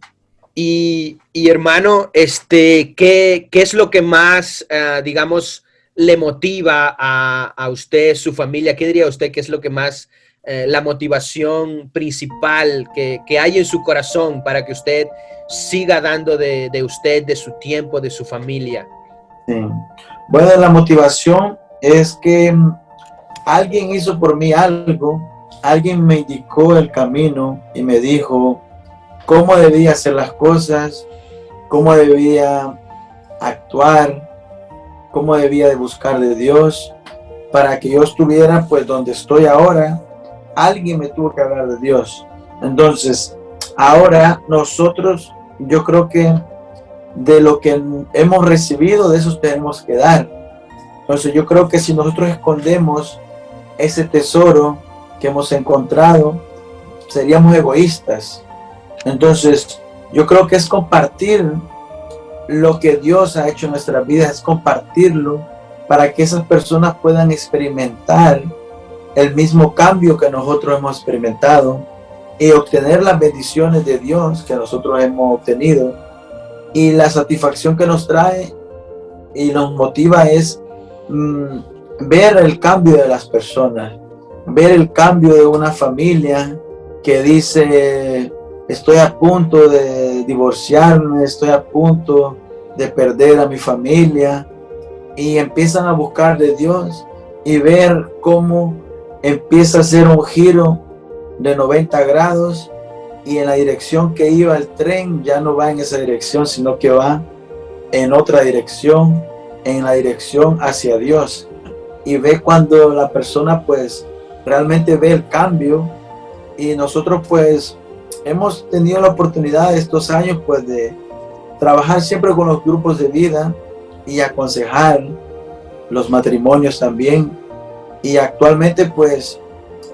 Y hermano, ¿qué es lo que más, digamos, le motiva a usted, su familia? ¿Qué diría usted que es lo que más, la motivación principal que hay en su corazón para que usted siga dando de usted, de su tiempo, de su familia? Sí. Bueno, la motivación es que alguien hizo por mí algo, alguien me indicó el camino y me dijo cómo debía hacer las cosas, cómo debía actuar, cómo debía de buscar de Dios para que yo estuviera pues donde estoy ahora. Alguien me tuvo que hablar de Dios. Entonces, ahora nosotros, yo creo que de lo que hemos recibido, de eso tenemos que dar. Entonces, yo creo que si nosotros escondemos ese tesoro que hemos encontrado, seríamos egoístas. Entonces, yo creo que es compartir lo que Dios ha hecho en nuestras vidas, es compartirlo para que esas personas puedan experimentar el mismo cambio que nosotros hemos experimentado y obtener las bendiciones de Dios que nosotros hemos obtenido. Y la satisfacción que nos trae y nos motiva es ver el cambio de las personas, ver el cambio de una familia que dice: estoy a punto de divorciarme, estoy a punto de perder a mi familia, y empiezan a buscar de Dios y ver cómo empieza a hacer un giro de 90 grados y en la dirección que iba el tren ya no va en esa dirección, sino que va en otra dirección, en la dirección hacia Dios. Y ve cuando la persona pues realmente ve el cambio. Y nosotros pues hemos tenido la oportunidad estos años pues de trabajar siempre con los grupos de vida y aconsejar los matrimonios también. Y actualmente pues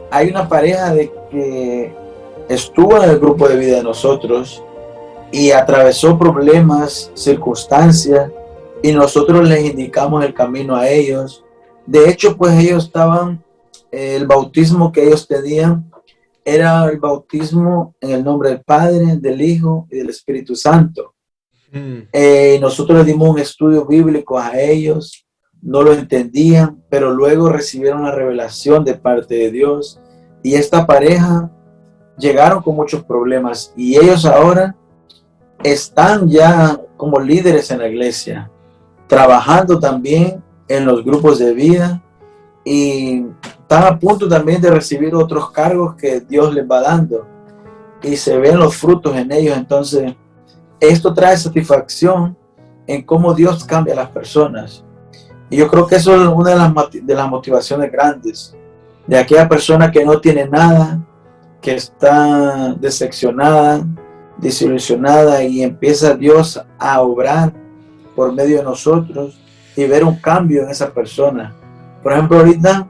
hay una pareja de que estuvo en el grupo de vida de nosotros y atravesó problemas, circunstancias, y nosotros les indicamos el camino a ellos. De hecho, pues ellos estaban, el bautismo que ellos tenían era el bautismo en el nombre del Padre, del Hijo y del Espíritu Santo. Nosotros les dimos un estudio bíblico a ellos, no lo entendían, pero luego recibieron la revelación de parte de Dios, y esta pareja llegaron con muchos problemas y ellos ahora están ya como líderes en la iglesia, trabajando también en los grupos de vida, y están a punto también de recibir otros cargos que Dios les va dando y se ven los frutos en ellos. Entonces esto trae satisfacción en cómo Dios cambia a las personas, y yo creo que eso es una de las motivaciones grandes de aquella persona que no tiene nada, que está decepcionada, desilusionada, y empieza Dios a obrar por medio de nosotros y ver un cambio en esa persona. Por ejemplo, ahorita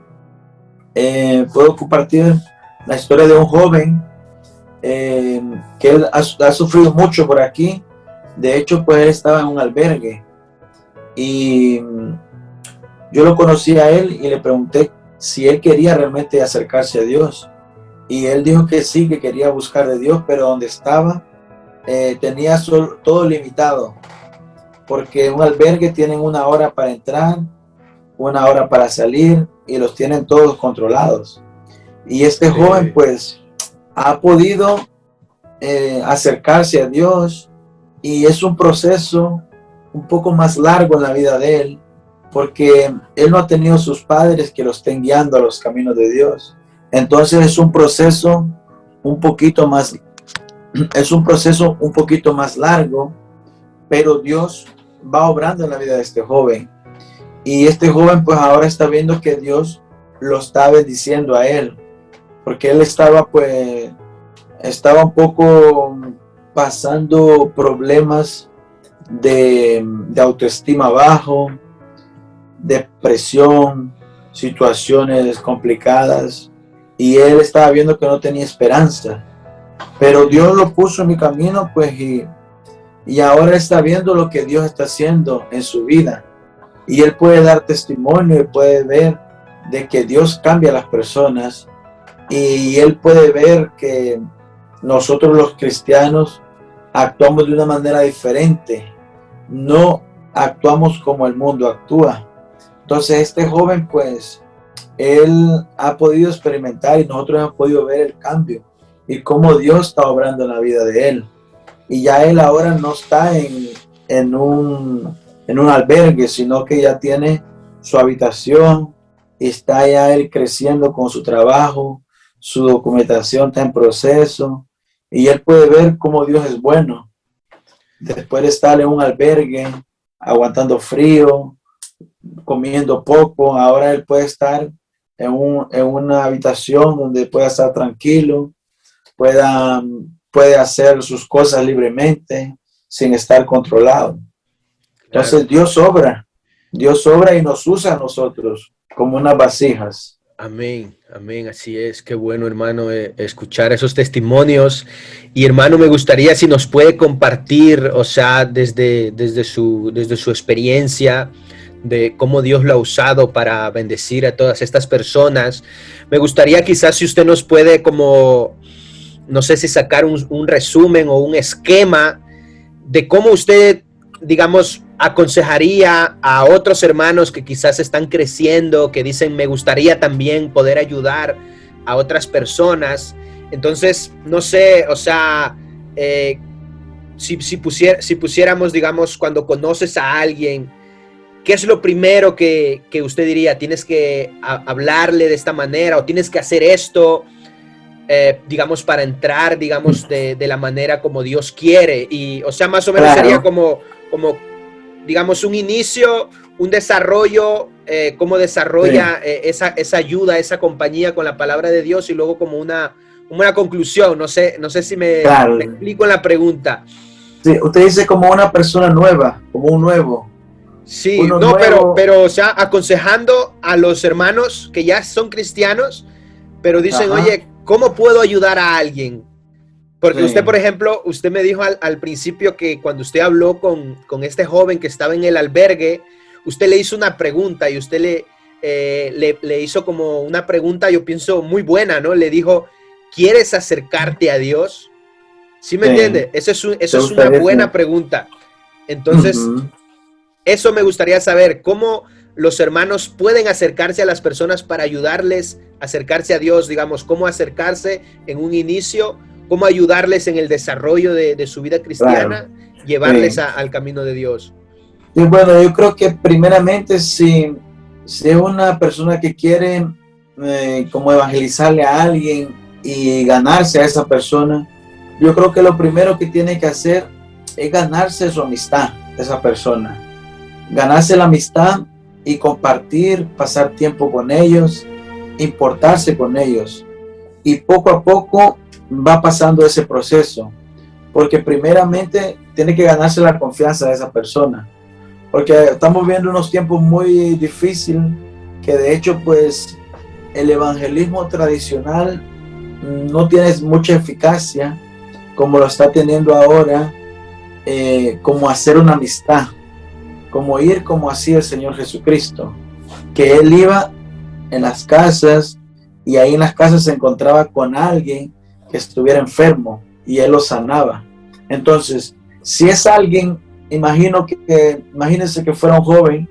puedo compartir la historia de un joven que él ha sufrido mucho por aquí. De hecho, pues él estaba en un albergue y yo lo conocí a él y le pregunté si él quería realmente acercarse a Dios. Y él dijo que sí, que quería buscar de Dios, pero donde estaba tenía todo limitado, porque en un albergue tienen 1 hora para entrar, 1 hora para salir, y los tienen todos controlados. Y este joven pues ha podido acercarse a Dios, y es un proceso un poco más largo en la vida de él, porque él no ha tenido sus padres que lo estén guiando a los caminos de Dios. Entonces es un proceso un poquito más largo, pero Dios va obrando en la vida de este joven. Y este joven pues ahora está viendo que Dios lo está bendiciendo a él, porque él estaba un poco pasando problemas de autoestima bajo, depresión, situaciones complicadas, y él estaba viendo que no tenía esperanza, pero Dios lo puso en mi camino pues y ahora está viendo lo que Dios está haciendo en su vida, y él puede dar testimonio y puede ver de que Dios cambia a las personas, y él puede ver que nosotros los cristianos actuamos de una manera diferente, no actuamos como el mundo actúa. Entonces este joven pues él ha podido experimentar y nosotros hemos podido ver el cambio y cómo Dios está obrando en la vida de él, y ya él ahora no está en un albergue, sino que ya tiene su habitación, y está ya él creciendo con su trabajo, su documentación está en proceso, y él puede ver cómo Dios es bueno. Después de estar en un albergue, aguantando frío, comiendo poco, ahora él puede estar en una habitación donde pueda estar tranquilo, puede hacer sus cosas libremente, sin estar controlado. Entonces claro. Dios obra y nos usa a nosotros como unas vasijas. Amén, amén, así es. Qué bueno, hermano, escuchar esos testimonios. Y hermano, me gustaría si nos puede compartir, o sea, desde su experiencia, de cómo Dios lo ha usado para bendecir a todas estas personas. Me gustaría quizás si usted nos puede como, no sé si sacar un resumen o un esquema de cómo usted, digamos, aconsejaría a otros hermanos que quizás están creciendo, que dicen, me gustaría también poder ayudar a otras personas. Entonces, no sé, o sea, si pusiéramos, digamos, cuando conoces a alguien, ¿qué es lo primero que usted diría? Tienes que hablarle de esta manera o tienes que hacer esto, digamos, para entrar, digamos, de la manera como Dios quiere. Y, o sea, más o menos claro. Sería como digamos, un inicio, un desarrollo, cómo desarrolla esa ayuda, esa compañía con la palabra de Dios, y luego como una conclusión. No sé si me explico en la pregunta. Sí, usted dice como una persona nueva, como un nuevo. Sí, no, nuevo. Pero, o sea, aconsejando a los hermanos que ya son cristianos, pero dicen, ajá, oye, ¿cómo puedo ayudar a alguien? Porque usted, por ejemplo, usted me dijo al principio que cuando usted habló con este joven que estaba en el albergue, usted le hizo una pregunta y usted le hizo como una pregunta, yo pienso, muy buena, ¿no? Le dijo, ¿quieres acercarte a Dios? ¿Sí me entiende? Eso es una buena pregunta. Entonces, eso me gustaría saber, ¿cómo los hermanos pueden acercarse a las personas para ayudarles a acercarse a Dios? Digamos, ¿cómo acercarse en un inicio? ¿Cómo ayudarles en el desarrollo de su vida cristiana? Claro. Llevarles al camino de Dios. Y bueno, yo creo que primeramente si es una persona que quiere como evangelizarle a alguien y ganarse a esa persona, yo creo que lo primero que tiene que hacer es ganarse su amistad, esa persona. Ganarse la amistad y compartir, pasar tiempo con ellos, importarse con ellos. Y poco a poco va pasando ese proceso, porque primeramente tiene que ganarse la confianza de esa persona, porque estamos viendo unos tiempos muy difíciles, que de hecho pues el evangelismo tradicional no tiene mucha eficacia como lo está teniendo ahora, como hacer una amistad, como ir como hacía el Señor Jesucristo, que Él iba en las casas y ahí en las casas se encontraba con alguien que estuviera enfermo y Él lo sanaba. Entonces, si es alguien, imagínense que fuera un joven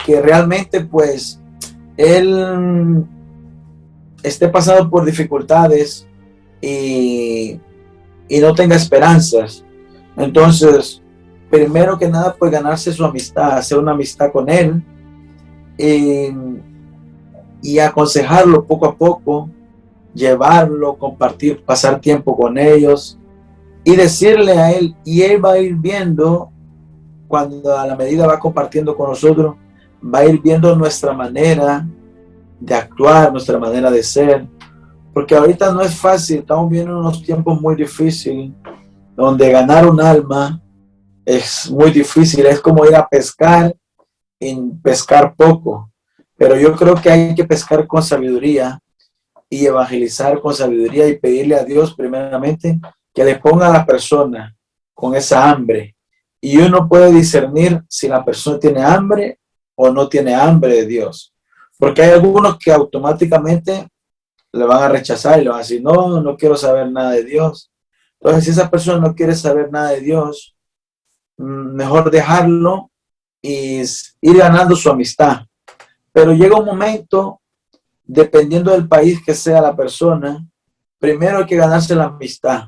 que realmente pues él esté pasando por dificultades y no tenga esperanzas. Entonces, primero que nada, pues ganarse su amistad, hacer una amistad con él y aconsejarlo poco a poco, llevarlo, compartir, pasar tiempo con ellos y decirle a él, y él va a ir viendo cuando a la medida va compartiendo con nosotros, va a ir viendo nuestra manera de actuar, nuestra manera de ser, porque ahorita no es fácil, estamos viendo unos tiempos muy difíciles, donde ganar un alma es muy difícil, es como ir a pescar y pescar poco, pero yo creo que hay que pescar con sabiduría y evangelizar con sabiduría y pedirle a Dios primeramente que le ponga a la persona con esa hambre, y uno puede discernir si la persona tiene hambre o no tiene hambre de Dios, porque hay algunos que automáticamente le van a rechazar y le van a decir, no, no quiero saber nada de Dios. Entonces, si esa persona no quiere saber nada de Dios, mejor dejarlo y ir ganando su amistad. Pero llega un momento, dependiendo del país que sea la persona, primero hay que ganarse la amistad.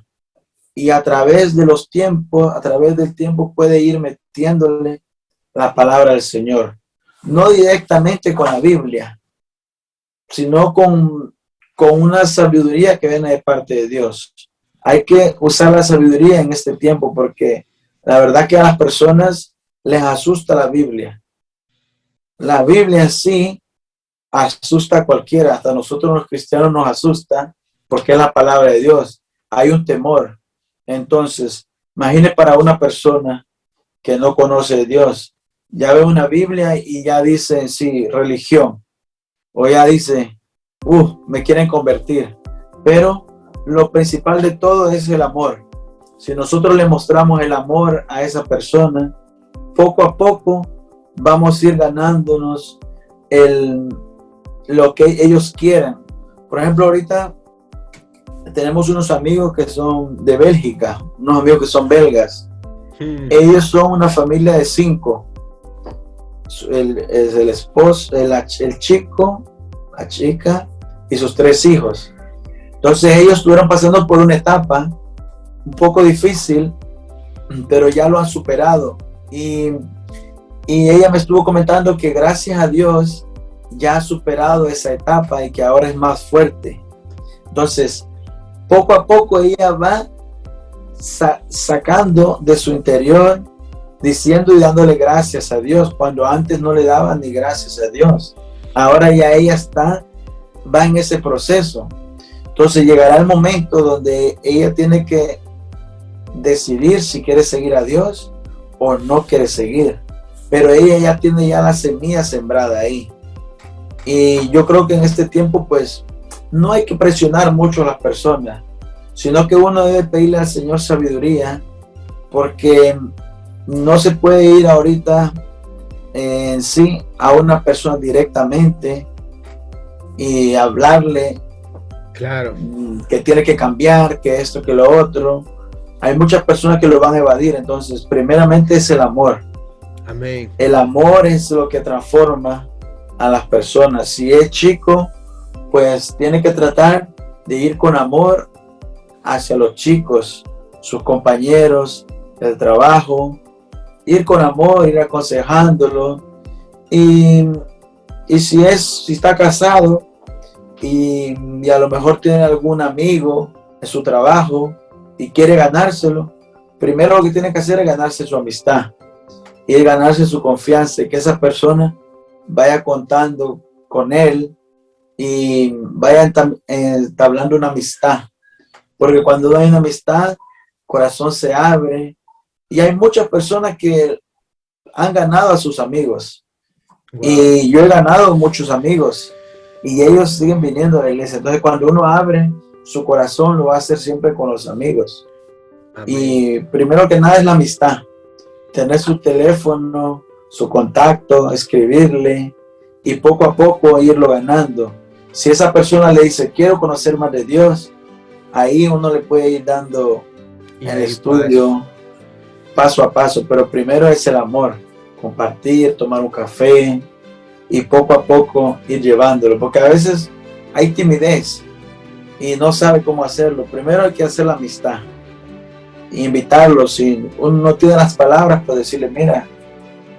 Y a través de los tiempos, a través del tiempo puede ir metiéndole la palabra del Señor. No directamente con la Biblia, sino con una sabiduría que viene de parte de Dios. Hay que usar la sabiduría en este tiempo porque la verdad que a las personas les asusta la Biblia. La Biblia en sí asusta a cualquiera, hasta nosotros los cristianos nos asusta porque es la palabra de Dios. Hay un temor. Entonces, imagine para una persona que no conoce a Dios, ya ve una Biblia y ya dice en sí religión, o ya dice, me quieren convertir. Pero lo principal de todo es el amor. Si nosotros le mostramos el amor a esa persona, poco a poco vamos a ir ganándonos lo que ellos quieran. Por ejemplo, ahorita tenemos unos amigos que son de Bélgica, unos amigos que son belgas. Ellos son una familia de 5. El esposo, el chico, la chica y sus 3 hijos. Entonces ellos estuvieron pasando por una etapa un poco difícil, pero ya lo han superado. Y ella me estuvo comentando que gracias a Dios ya ha superado esa etapa y que ahora es más fuerte. Entonces, poco a poco ella va sacando de su interior, diciendo y dándole gracias a Dios, cuando antes no le daba ni gracias a Dios. Ahora ya ella va en ese proceso. Entonces llegará el momento donde ella tiene que decidir si quiere seguir a Dios o no quiere seguir. Pero ella ya tiene la semilla sembrada ahí. Y yo creo que en este tiempo pues no hay que presionar mucho a las personas, sino que uno debe pedirle al Señor sabiduría, porque no se puede ir ahorita en sí a una persona directamente y hablarle claro que tiene que cambiar, que esto, que lo otro. Hay muchas personas que lo van a evadir. Entonces, primeramente es el amor. Amén. El amor es lo que transforma a las personas. Si es chico, pues tiene que tratar de ir con amor hacia los chicos, sus compañeros del trabajo, ir con amor, ir aconsejándolo. Y si está casado y a lo mejor tiene algún amigo en su trabajo y quiere ganárselo, primero lo que tiene que hacer es ganarse su amistad y ganarse su confianza, y que esa persona vaya contando con él y vaya entablando una amistad. Porque cuando hay una amistad, el corazón se abre, y hay muchas personas que han ganado a sus amigos. Wow. Y yo he ganado muchos amigos y ellos siguen viniendo a la iglesia. Entonces, cuando uno abre su corazón, lo va a hacer siempre con los amigos. Amén. Y primero que nada es la amistad. Tener su teléfono, su contacto, escribirle y poco a poco irlo ganando. Si esa persona le dice, quiero conocer más de Dios, ahí uno le puede ir dando el estudio paso a paso, pero primero es el amor, compartir, tomar un café y poco a poco ir llevándolo, porque a veces hay timidez y no sabe cómo hacerlo. Primero hay que hacer la amistad, invitarlo. Si uno no tiene las palabras, pues decirle, mira,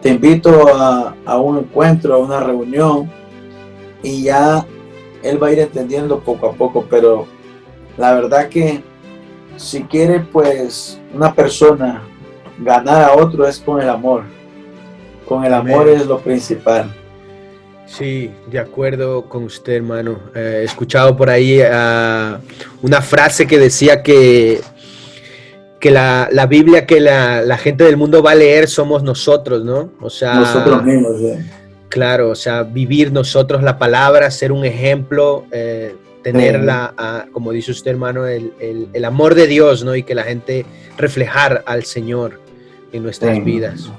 te invito a un encuentro, a una reunión, y ya él va a ir entendiendo poco a poco. Pero la verdad que si quiere pues una persona ganar a otro es con el amor. Con el amor es lo principal. Sí, de acuerdo con usted, hermano. He escuchado por ahí una frase que decía que la Biblia que la gente del mundo va a leer somos nosotros, ¿no? O Nosotros sea, mismos. claro, o sea, vivir nosotros la palabra, ser un ejemplo, tener, como dice usted, hermano, el amor de Dios, ¿no? Y que la gente reflejar al Señor en nuestras vidas.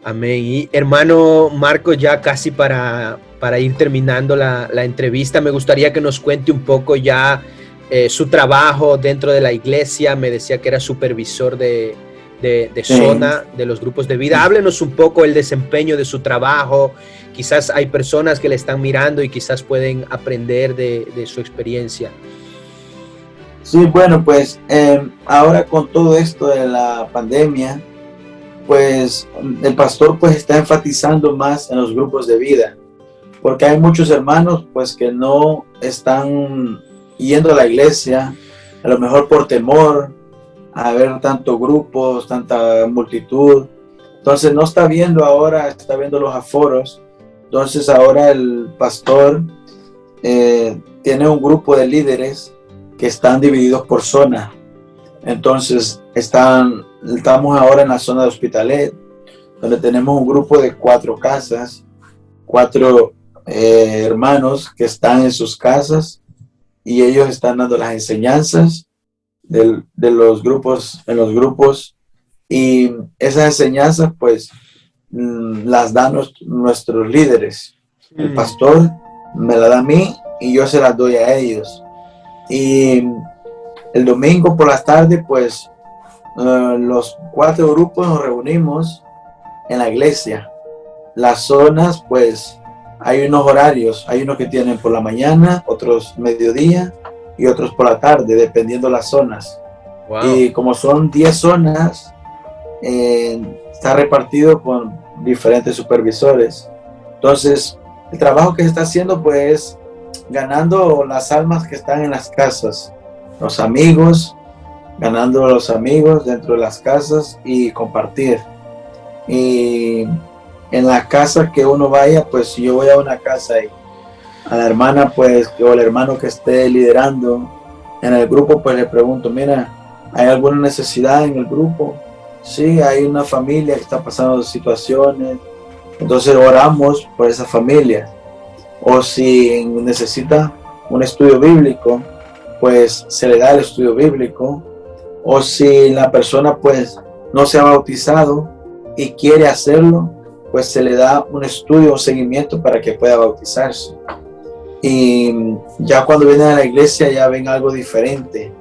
Amén. Y hermano Marco, ya casi para ir terminando la entrevista, me gustaría que nos cuente un poco ya su trabajo dentro de la iglesia. Me decía que era supervisor de zona de los grupos de vida. Háblenos un poco el desempeño de su trabajo. Quizás hay personas que le están mirando y quizás pueden aprender de su experiencia. Sí, bueno, pues ahora con todo esto de la pandemia, pues el pastor pues está enfatizando más en los grupos de vida, porque hay muchos hermanos pues que no están yendo a la iglesia, a lo mejor por temor a ver tantos grupos, tanta multitud. Entonces no está viendo ahora, está viendo los aforos. Entonces ahora el pastor tiene un grupo de líderes que están divididos por zona. Entonces estamos ahora en la zona de Hospitalet, donde tenemos un grupo de 4 casas, 4 hermanos que están en sus casas y ellos están dando las enseñanzas de los grupos, en los grupos, y esas enseñanzas pues las dan nuestros líderes. El pastor me la da a mí y yo se las doy a ellos. Y el domingo por las tardes pues los 4 grupos nos reunimos en la iglesia. Las zonas pues hay unos horarios, hay unos que tienen por la mañana, otros mediodía y otros por la tarde, dependiendo las zonas. Wow. Y como son 10 zonas, está repartido con diferentes supervisores. Entonces, el trabajo que se está haciendo pues ganando las almas que están en las casas, los amigos, ganando a los amigos dentro de las casas y compartir. Y en la casa que uno vaya, pues si yo voy a una casa y a la hermana pues o el hermano que esté liderando en el grupo pues le pregunto, mira, ¿hay alguna necesidad en el grupo? Sí, hay una familia que está pasando situaciones, entonces oramos por esa familia. O si necesita un estudio bíblico, pues se le da el estudio bíblico. O si la persona pues no se ha bautizado y quiere hacerlo, pues se le da un estudio o seguimiento para que pueda bautizarse. Y ya cuando vienen a la iglesia ya ven algo diferente.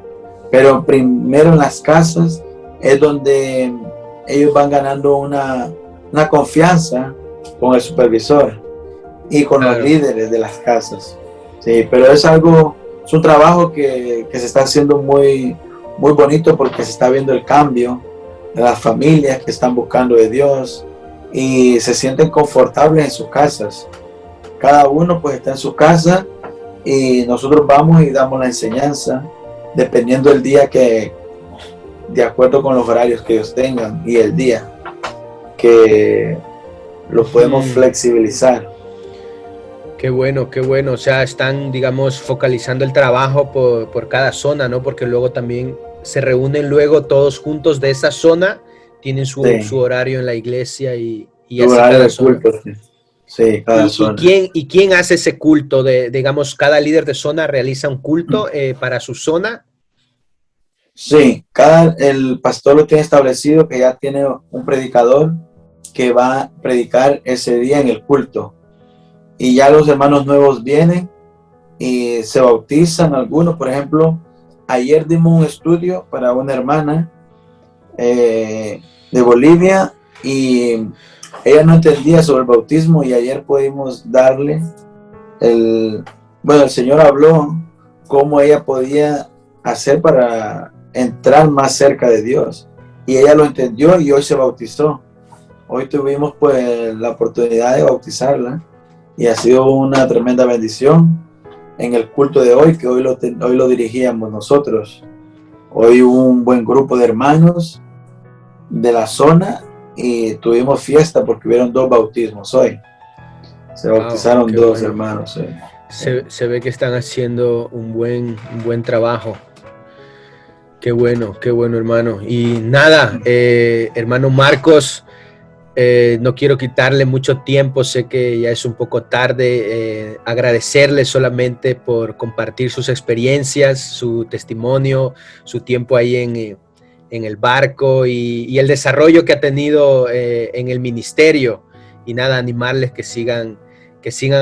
Pero primero en las casas es donde ellos van ganando una confianza con el supervisor y con los líderes de las casas. Sí, pero es un trabajo que se está haciendo muy, muy bonito porque se está viendo el cambio de las familias que están buscando de Dios y se sienten confortables en sus casas. Cada uno pues está en su casa y nosotros vamos y damos la enseñanza dependiendo del día de acuerdo con los horarios que ellos tengan y el día que lo podemos flexibilizar. Qué bueno, qué bueno. O sea, están, digamos, focalizando el trabajo por cada zona, ¿no? Porque luego también se reúnen luego todos juntos de esa zona, tienen su horario en la iglesia y así cada zona. Culto, sí, cada zona. ¿Y quién hace ese culto? Digamos, cada líder de zona realiza un culto para su zona. Sí, el pastor lo tiene establecido que ya tiene un predicador que va a predicar ese día en el culto. Y ya los hermanos nuevos vienen y se bautizan algunos. Por ejemplo, ayer dimos un estudio para una hermana de Bolivia y ella no entendía sobre el bautismo y ayer pudimos darle el Señor habló cómo ella podía hacer para entrar más cerca de Dios y ella lo entendió y hoy se bautizó. Hoy tuvimos pues la oportunidad de bautizarla y ha sido una tremenda bendición en el culto de hoy, que hoy lo dirigíamos nosotros. Hoy hubo un buen grupo de hermanos de la zona y tuvimos fiesta porque hubieron 2 bautismos hoy. Se bautizaron 2 bueno. Hermanos. Se ve que están haciendo un buen trabajo. Qué bueno, hermano. Y nada, hermano Marcos, no quiero quitarle mucho tiempo, sé que ya es un poco tarde, agradecerle solamente por compartir sus experiencias, su testimonio, su tiempo ahí en el barco y el desarrollo que ha tenido en el ministerio. Y nada, animarles que sigan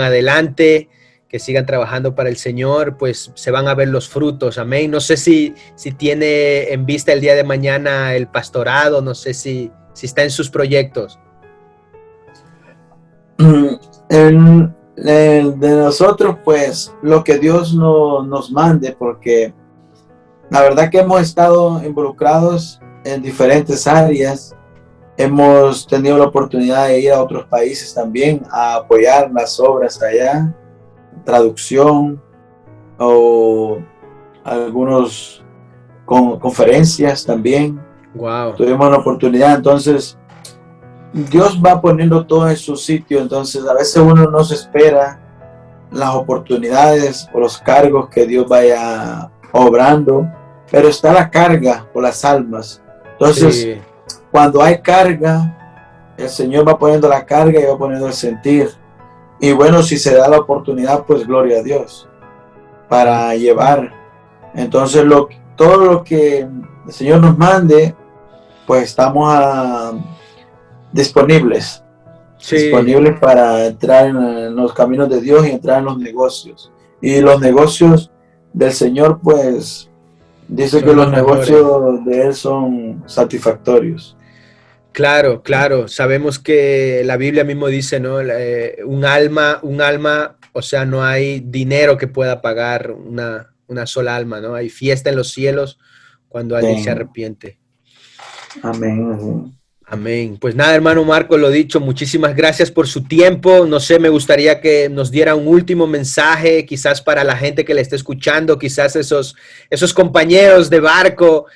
adelante, que sigan trabajando para el Señor, pues se van a ver los frutos, amén. No sé si tiene en vista el día de mañana el pastorado, no sé si está en sus proyectos. De nosotros, pues, lo que Dios nos mande, porque la verdad que hemos estado involucrados en diferentes áreas. Hemos tenido la oportunidad de ir a otros países también a apoyar las obras allá, traducción o algunos conferencias también. Wow. Tuvimos la oportunidad, entonces Dios va poniendo todo en su sitio, entonces a veces uno no se espera las oportunidades o los cargos que Dios vaya obrando, pero está la carga por las almas. Entonces, sí, cuando hay carga, el Señor va poniendo la carga y va poniendo el sentir. Y bueno, si se da la oportunidad, pues gloria a Dios para llevar. Entonces, todo lo que el Señor nos mande, pues estamos disponibles. Sí. Disponibles para entrar en los caminos de Dios y entrar en los negocios. Y los negocios del Señor, pues, dice que los negocios de Él son satisfactorios. Claro, sabemos que la Biblia mismo dice, ¿no? Un alma, o sea, no hay dinero que pueda pagar una sola alma, ¿no? Hay fiesta en los cielos cuando alguien se arrepiente. Amén. Amén. Pues nada, hermano Marco, lo dicho, muchísimas gracias por su tiempo. No sé, me gustaría que nos diera un último mensaje, quizás para la gente que le esté escuchando, quizás esos compañeros de barco,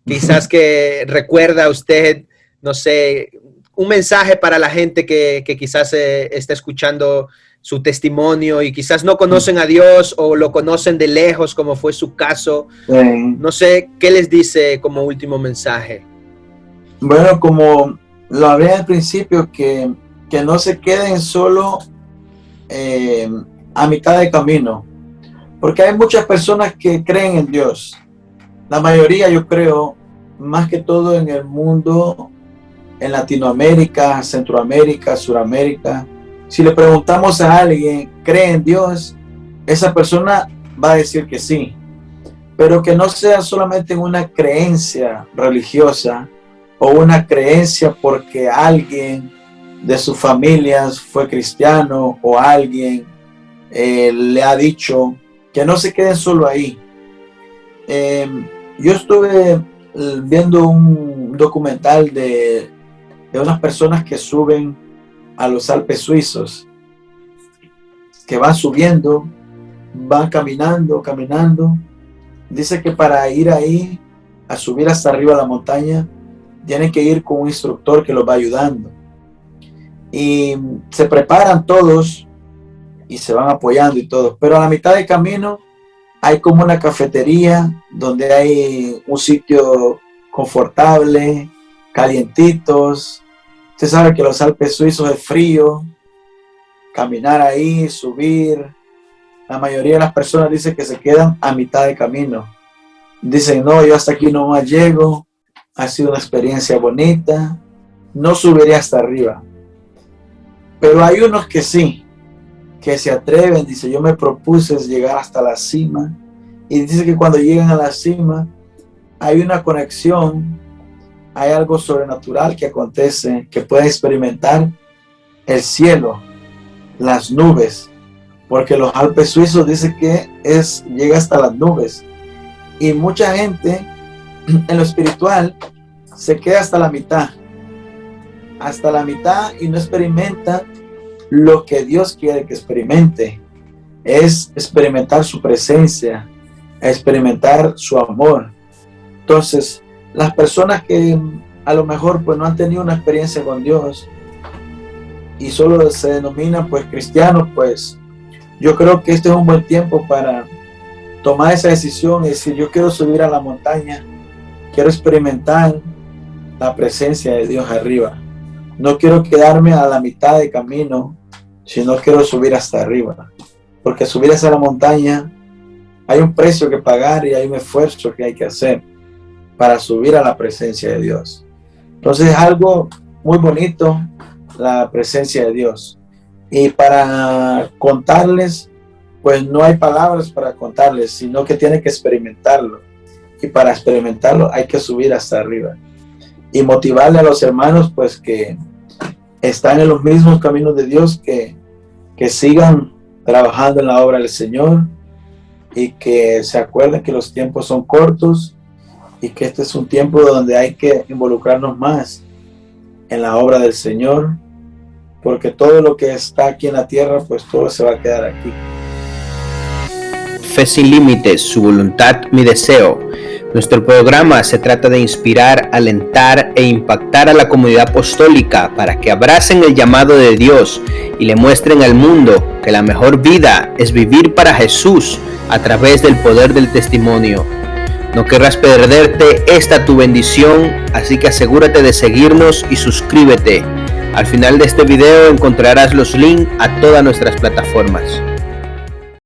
quizás que recuerda usted, no sé, un mensaje para la gente que quizás esté escuchando su testimonio y quizás no conocen a Dios o lo conocen de lejos, como fue su caso. No sé, ¿qué les dice como último mensaje? Bueno, como lo hablé al principio, que no se queden solo a mitad de camino, porque hay muchas personas que creen en Dios. La mayoría, yo creo, más que todo en el mundo, en Latinoamérica, Centroamérica, Suramérica, si le preguntamos a alguien, ¿cree en Dios? Esa persona va a decir que sí, pero que no sea solamente una creencia religiosa, o una creencia porque alguien de sus familias fue cristiano o alguien le ha dicho, que no se queden solo ahí. Yo estuve viendo un documental de unas personas que suben a los Alpes suizos, que van subiendo, van caminando. Dice que para ir ahí, a subir hasta arriba a la montaña, tienen que ir con un instructor que los va ayudando. Y se preparan todos y se van apoyando y todo. Pero a la mitad del camino hay como una cafetería donde hay un sitio confortable, calientitos. Usted sabe que los Alpes suizos es frío. Caminar ahí, subir. La mayoría de las personas dicen que se quedan a mitad de camino. Dicen, no, yo hasta aquí nomás llego. Ha sido una experiencia bonita, no subiré hasta arriba. Pero hay unos que sí, que se atreven, dice, yo me propuse llegar hasta la cima. Y dice que cuando llegan a la cima, hay una conexión, hay algo sobrenatural que acontece, que pueden experimentar el cielo, las nubes, porque los Alpes suizos dice que llega hasta las nubes. Y mucha gente en lo espiritual se queda hasta la mitad y no experimenta lo que Dios quiere que experimente. Es experimentar su presencia, experimentar su amor. Entonces, las personas que a lo mejor pues no han tenido una experiencia con Dios y solo se denominan pues cristianos, pues yo creo que este es un buen tiempo para tomar esa decisión y decir, yo quiero subir a la montaña, quiero experimentar la presencia de Dios arriba. No quiero quedarme a la mitad de camino, sino quiero subir hasta arriba. Porque subir hacia la montaña hay un precio que pagar y hay un esfuerzo que hay que hacer para subir a la presencia de Dios. Entonces es algo muy bonito, la presencia de Dios. Y para contarles, pues no hay palabras para contarles, sino que tienen que experimentarlo. Y para experimentarlo hay que subir hasta arriba. Y motivarle a los hermanos, pues que están en los mismos caminos de Dios, que sigan trabajando en la obra del Señor y que se acuerden que los tiempos son cortos y que este es un tiempo donde hay que involucrarnos más en la obra del Señor, porque todo lo que está aquí en la tierra, pues todo se va a quedar aquí. Fe sin límites, su voluntad, mi deseo. Nuestro programa se trata de inspirar, alentar e impactar a la comunidad apostólica para que abracen el llamado de Dios y le muestren al mundo que la mejor vida es vivir para Jesús a través del poder del testimonio. No querrás perderte esta tu bendición, así que asegúrate de seguirnos y suscríbete. Al final de este video encontrarás los links a todas nuestras plataformas.